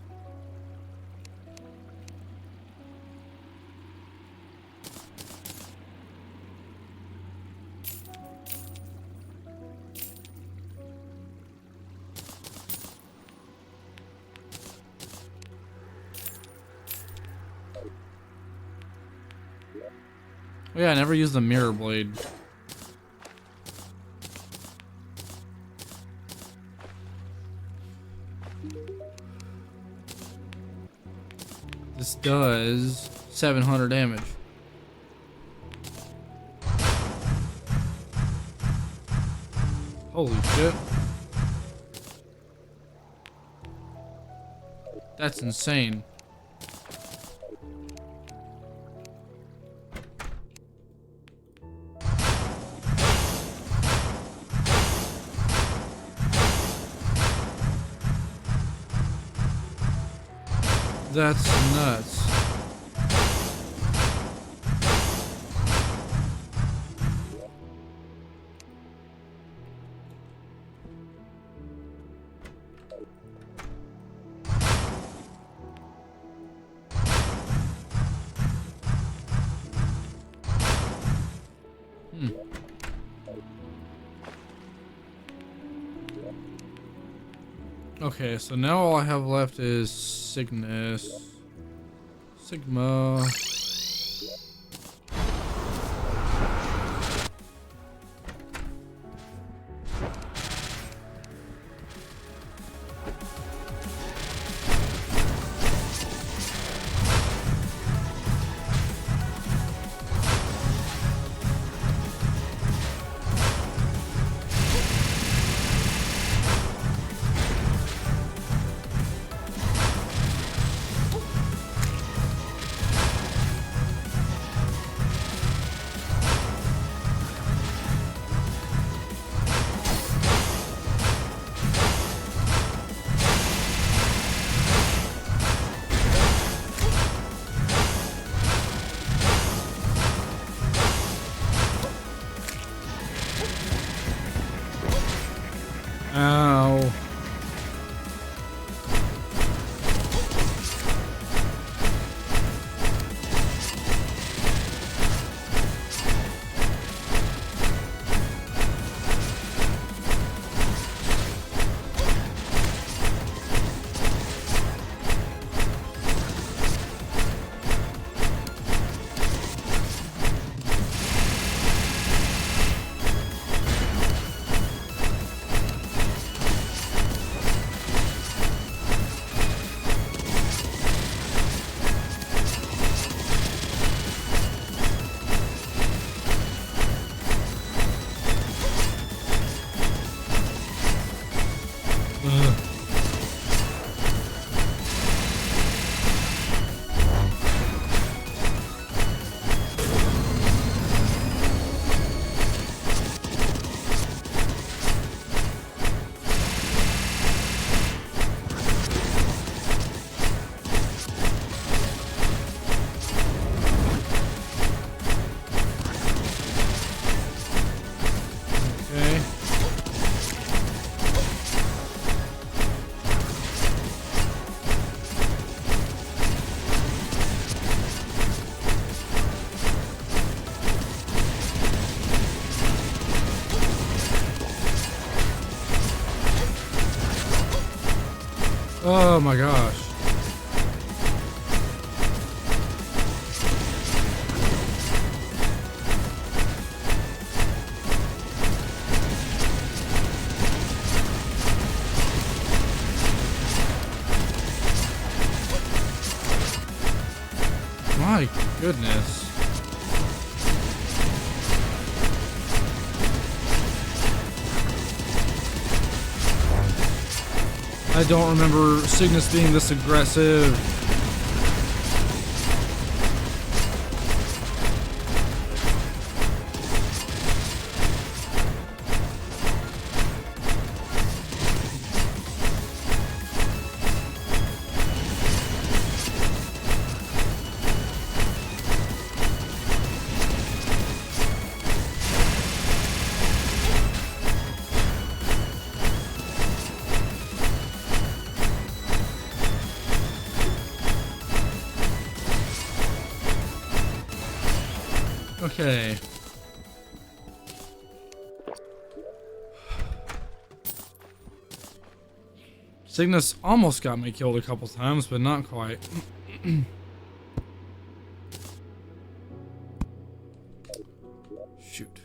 Oh yeah, I never used the mirror blade. This does 700 damage. Holy shit. That's insane. That's nuts. Okay, so now all I have left is Cygnus. Sigma. Ow. Okay. Oh my gosh. My goodness. I don't remember Cygnus being this aggressive. Okay. Cygnus almost got me killed a couple times, but not quite. Shoot.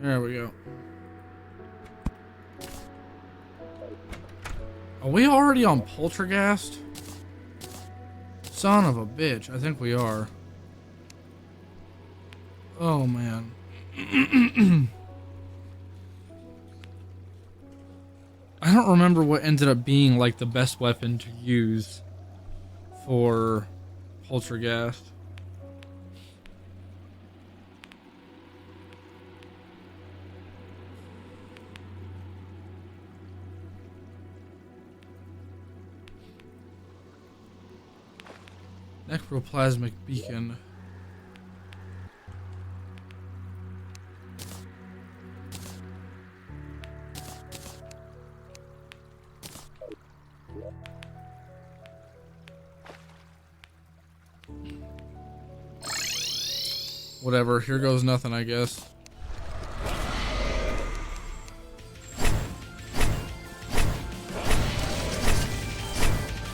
There we go. Are we already on Poltergeist? Son of a bitch. I think we are. Oh, man. I don't remember what ended up being like the best weapon to use for Poltergeist. Necroplasmic beacon. Whatever, here goes nothing, I guess.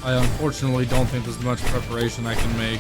I unfortunately don't think there's much preparation I can make.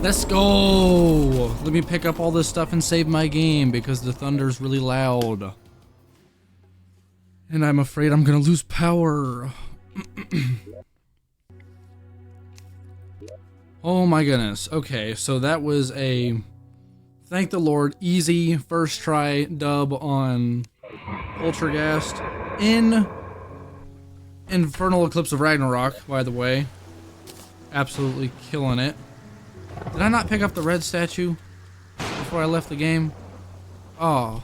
Let's go! Let me pick up all this stuff and save my game because the thunder's really loud. And I'm afraid I'm gonna lose power. Oh my goodness. Okay, so that was a, thank the Lord, easy first try dub on Poltergeist in Infernal Eclipse of Ragnarock, by the way. Absolutely killing it. Did I not pick up the red statue before I left the game? Oh,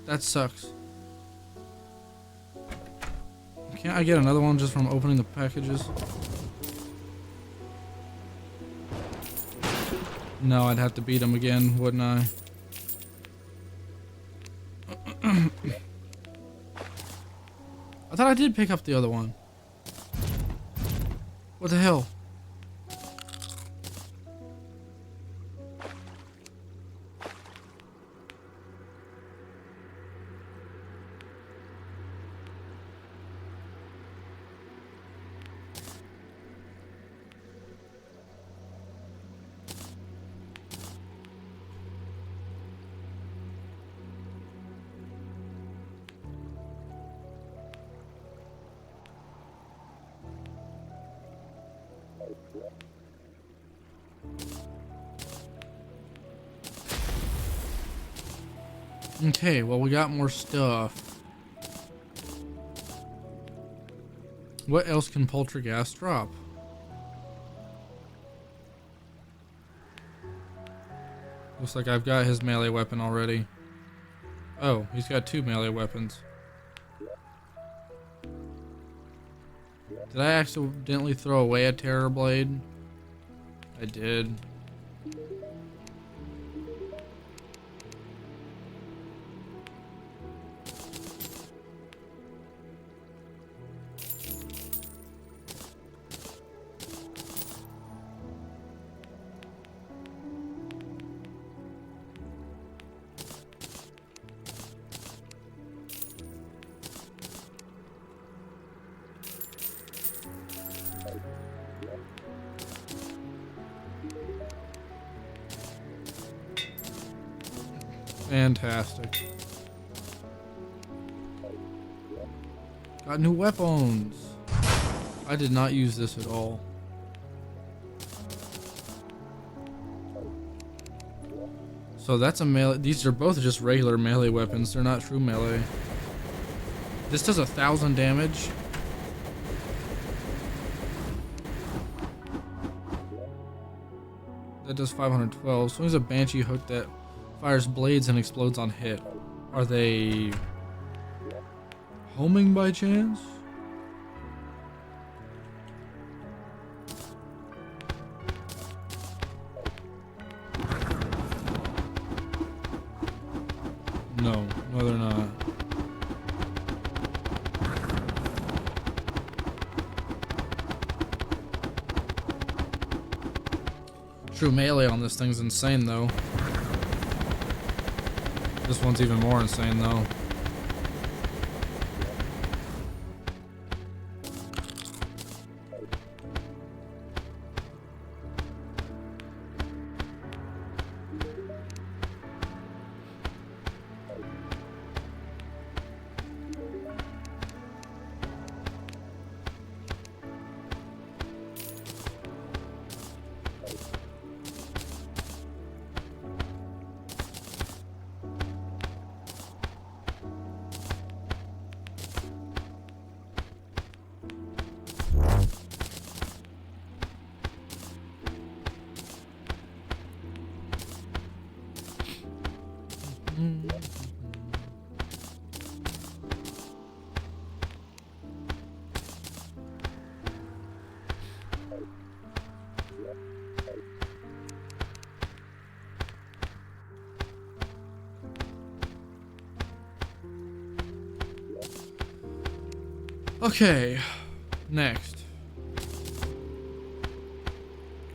that sucks. Can't I get another one just from opening the packages? No, I'd have to beat him again, wouldn't I? I thought I did pick up the other one. What the hell? Okay, well, we got more stuff. What else can Poltergeist drop? Looks like I've got his melee weapon already. Oh, he's got 2 melee weapons. Did I accidentally throw away a Terror Blade? I did. Fantastic. Got new weapons. I did not use this at all. So that's a melee. These are both just regular melee weapons. They're not true melee. This does 1,000 damage. That does 512. So there's a Banshee hook that fires blades and explodes on hit. Are they homing by chance? No, they're not. True melee on this thing's insane though. This one's even more insane though. Okay, next.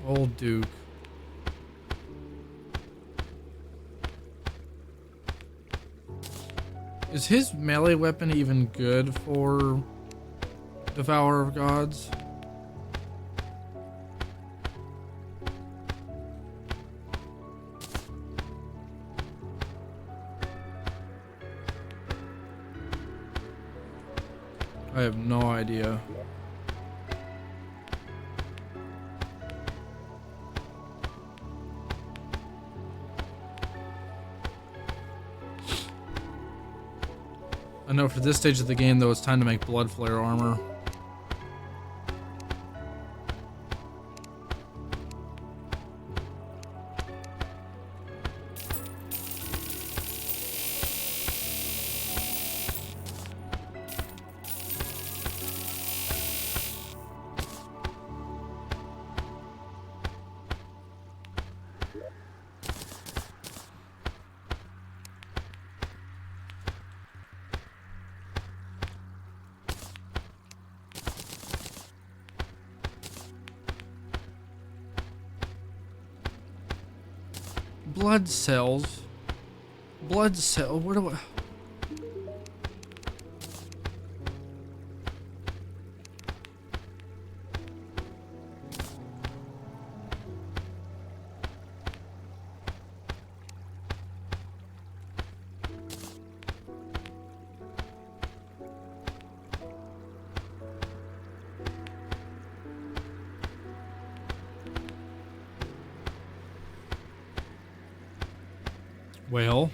Old Duke. Is his melee weapon even good for Devourer of Gods? I have no idea. I know for this stage of the game, though, it's time to make Blood Flare armor. Blood cells. Blood cell. Where do I? Well,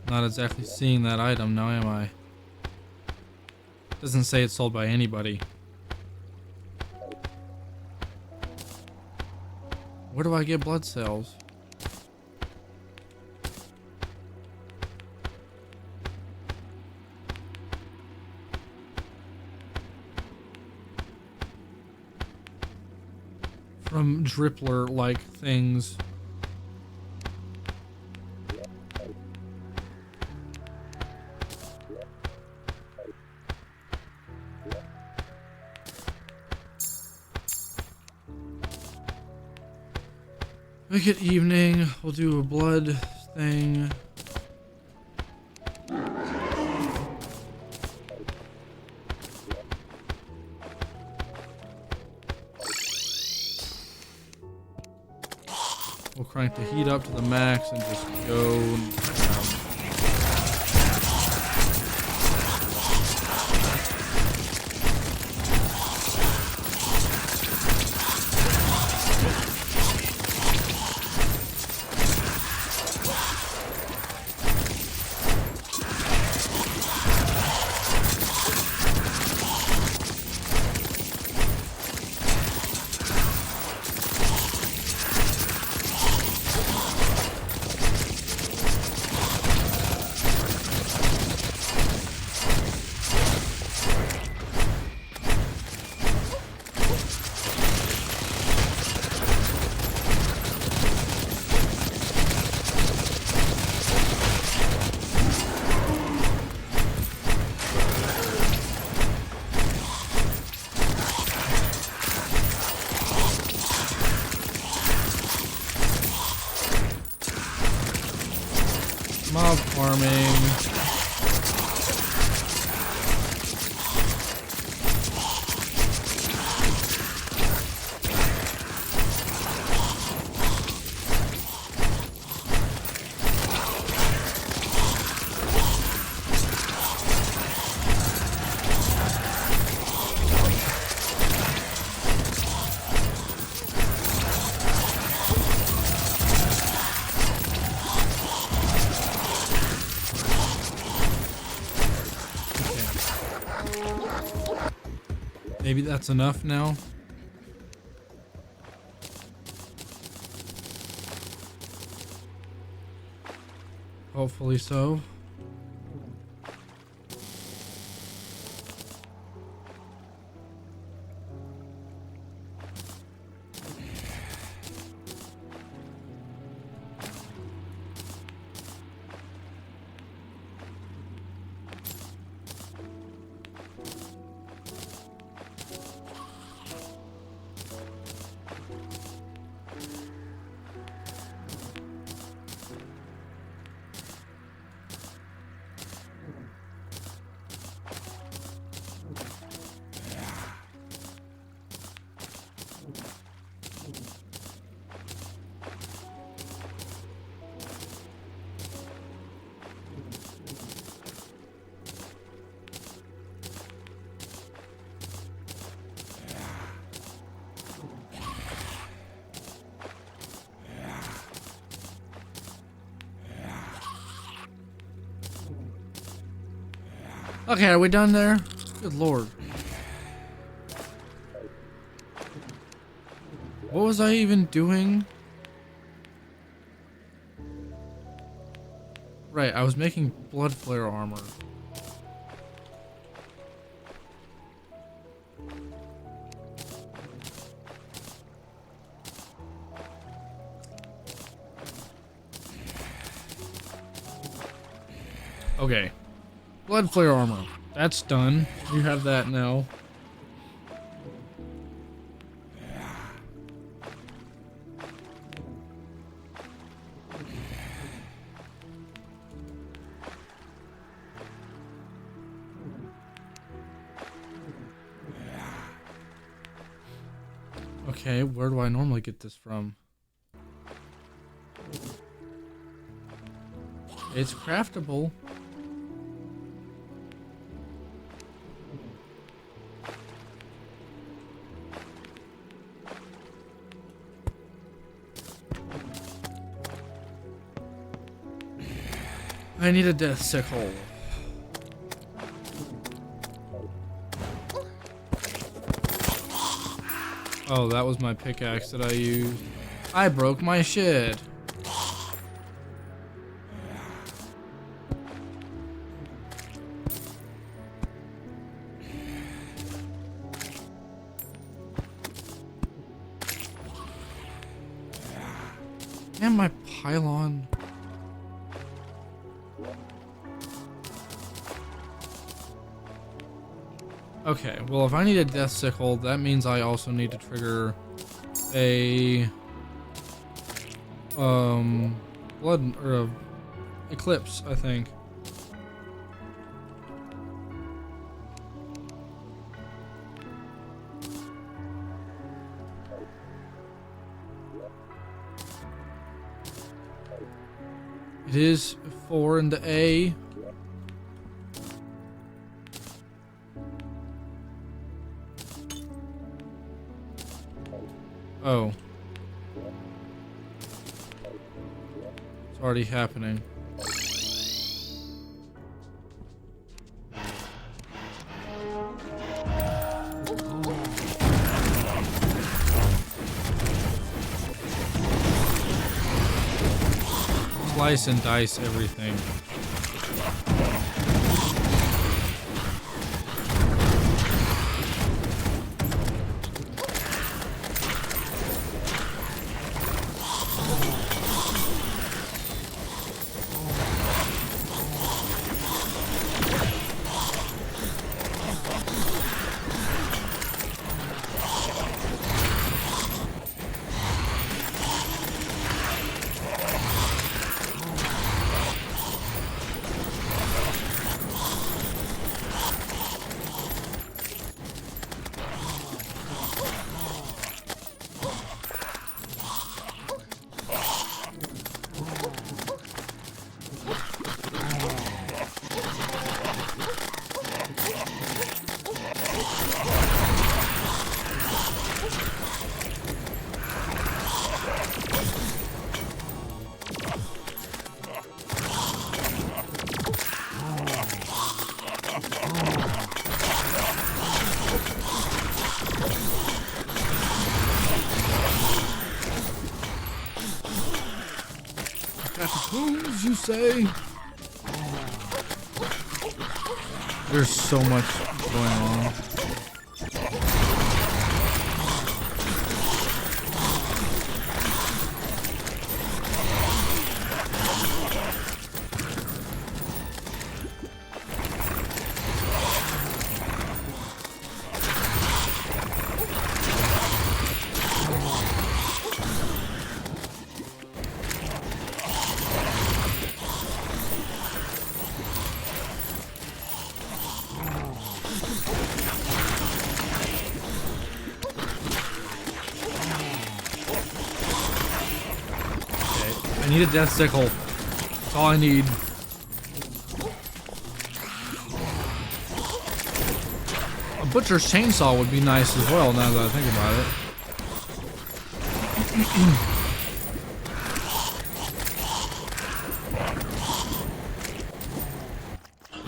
not exactly seeing that item now, am I? Doesn't say it's sold by anybody. Where do I get blood cells? From Drippler-like things. Make it evening. We'll do a blood thing. We'll crank the heat up to the max and just go. Mob farming. Maybe that's enough now. Hopefully so. Okay, are we done there? Good lord. What was I even doing? Right, I was making blood flare armor. Okay. Blood flare armor. That's done. You have that now. Okay, where do I normally get this from? It's craftable. I need a death sickle. Oh, that was my pickaxe that I used. I broke my shit. And my pylon. Okay, well, if I need a death sickle, that means I also need to trigger a blood or a eclipse, I think. It is 4 into A. Oh. It's already happening. Slice and dice everything. Booms, you say? There's so much going on. I need a death sickle. That's all I need. A butcher's chainsaw would be nice as well, now that I think about it.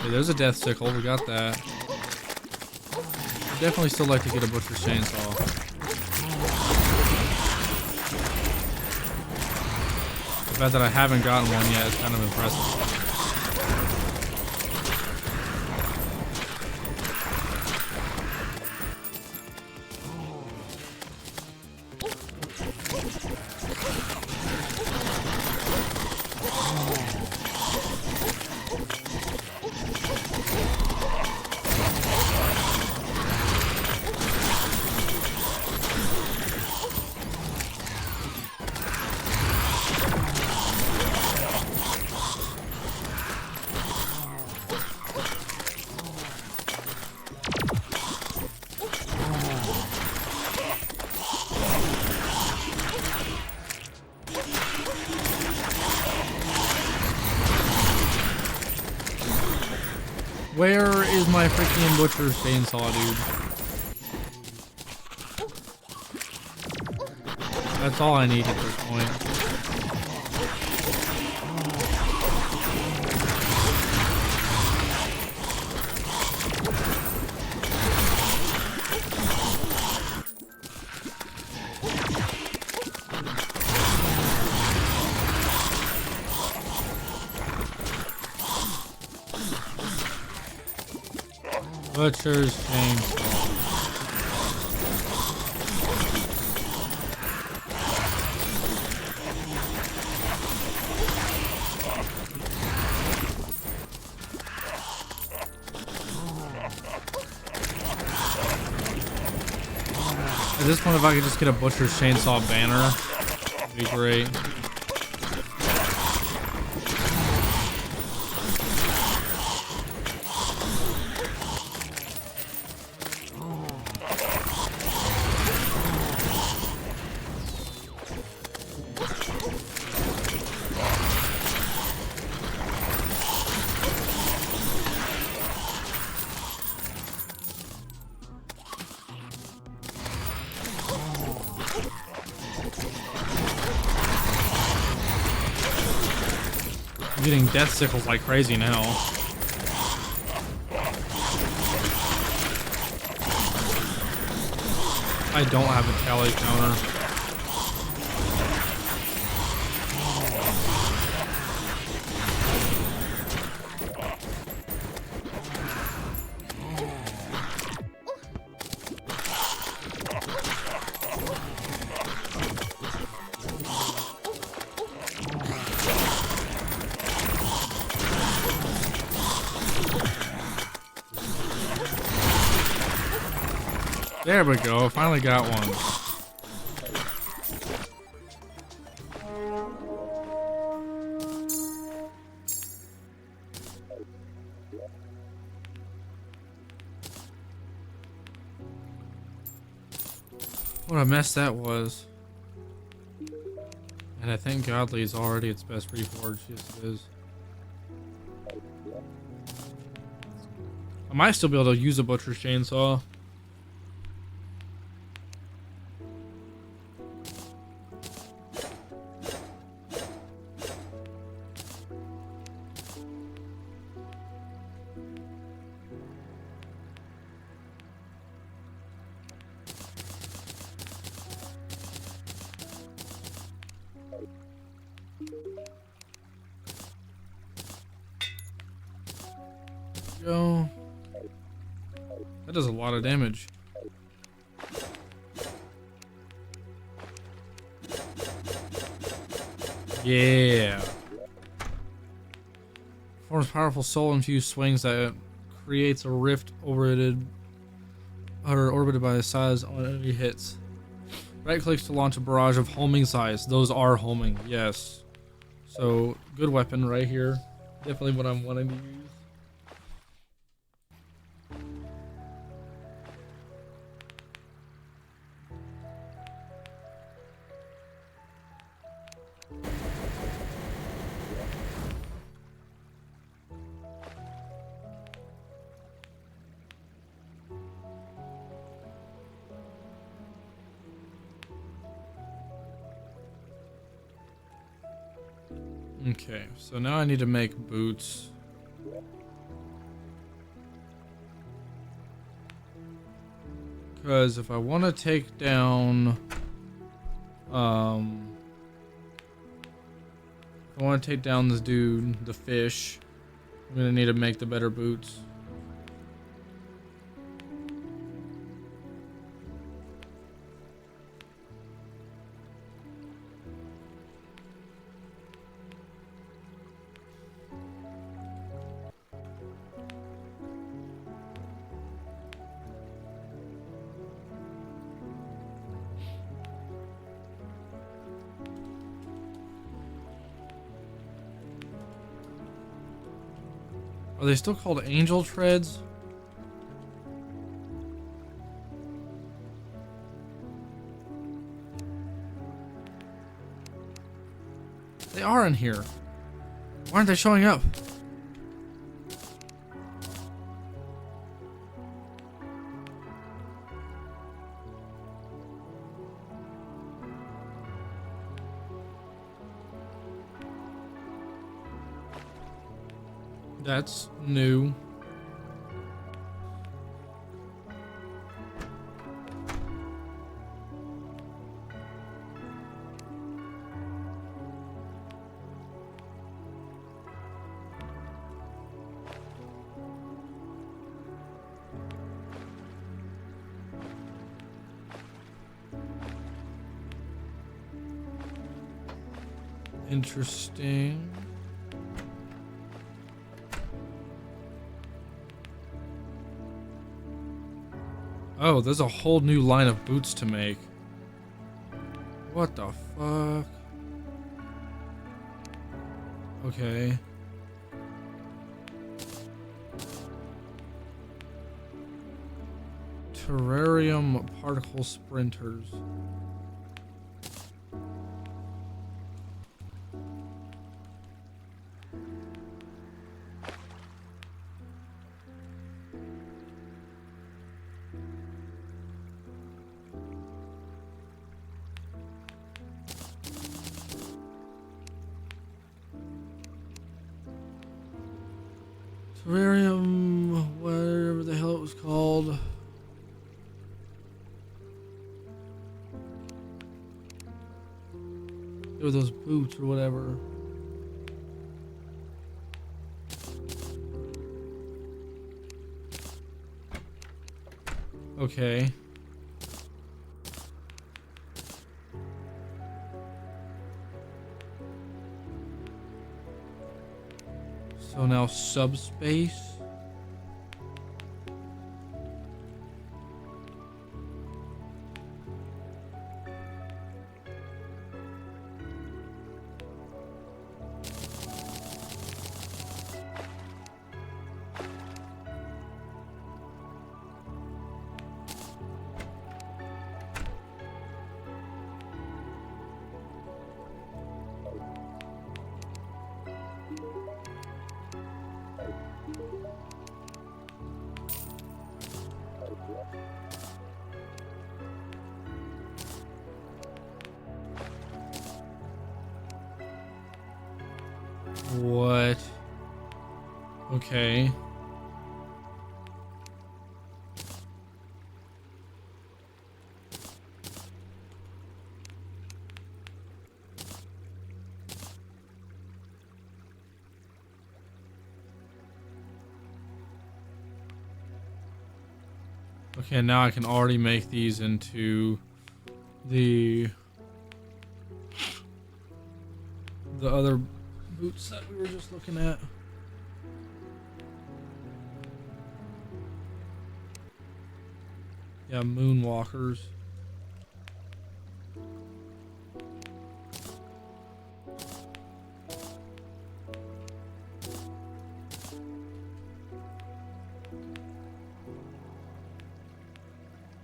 Okay, there's a death sickle. We got that. Definitely still like to get a butcher's chainsaw. The fact that I haven't gotten one yet is kind of impressive. Where is my freaking butcher's chainsaw, dude? That's all I need at this point. Butcher's chainsaw. At this point, if I could just get a butcher's chainsaw banner, it'd be great. I'm getting death sickles like crazy now. I don't have a tally counter. There we go, finally got one. What a mess that was. And I think Godly is already its best reforged. Yes, it is. I might still be able to use a butcher's chainsaw. Go. That does a lot of damage. Yeah. Performs powerful soul-infused swings that creates a rift orbited by a size on enemy hits. Right clicks to launch a barrage of homing size. Those are homing, yes. So good weapon right here. Definitely what I'm wanting to use. Okay, so now I need to make boots. Because if I want to take down, if I want to take down this dude, the fish, I'm gonna need to make the better boots. Are they still called angel treads? They are in here. Why aren't they showing up? That's new. Interesting. Oh, there's a whole new line of boots to make. What the fuck? Okay. Terrarium particle sprinters. Terrarium, whatever the hell it was called. Or those boots or whatever. Okay. So now subspace. What? Okay. Okay, now I can already make these into the other boots that we were just looking at. Yeah, moonwalkers.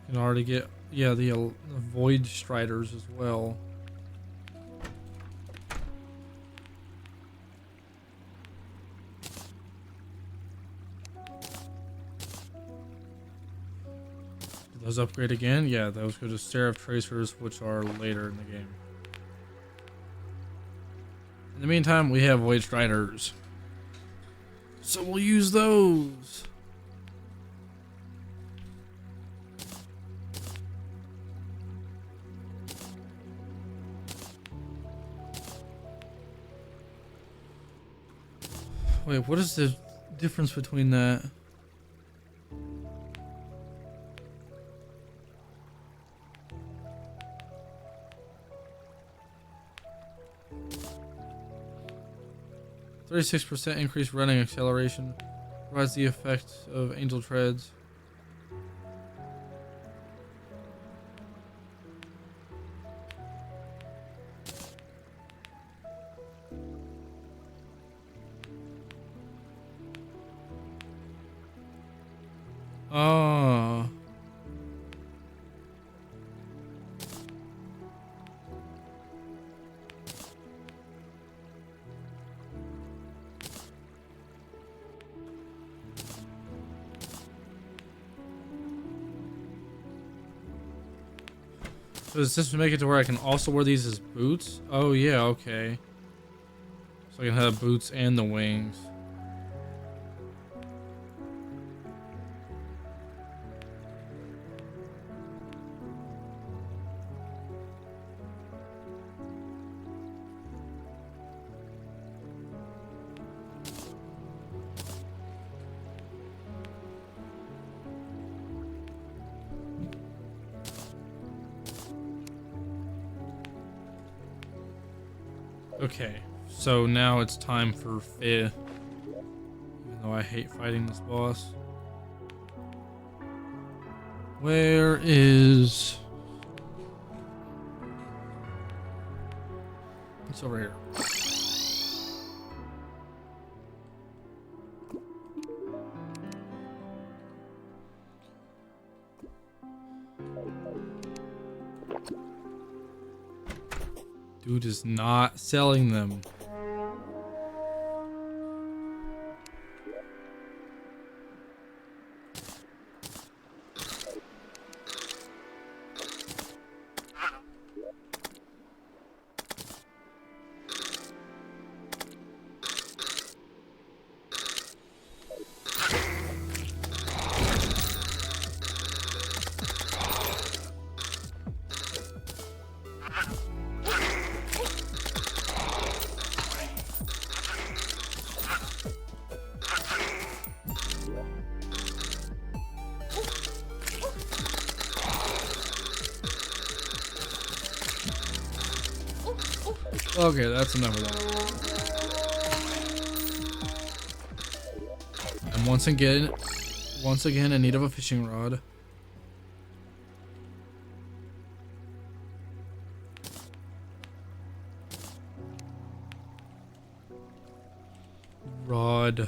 Can already get, yeah, the void striders as well. Those upgrade again? Yeah, those go to Seraph Tracers, which are later in the game. In the meantime, we have Void Striders. So we'll use those. Wait, what is the difference between that? %36 increased running acceleration. Provides the effect of angel treads. Oh. So does this make it to where I can also wear these as boots? Oh yeah, okay. So I can have boots and the wings. Okay, so now it's time for Fih. Even though I hate fighting this boss. Where is... It's over here. Dude is not selling them. Okay, that's enough of that. And once again, in need of a fishing rod. Rod.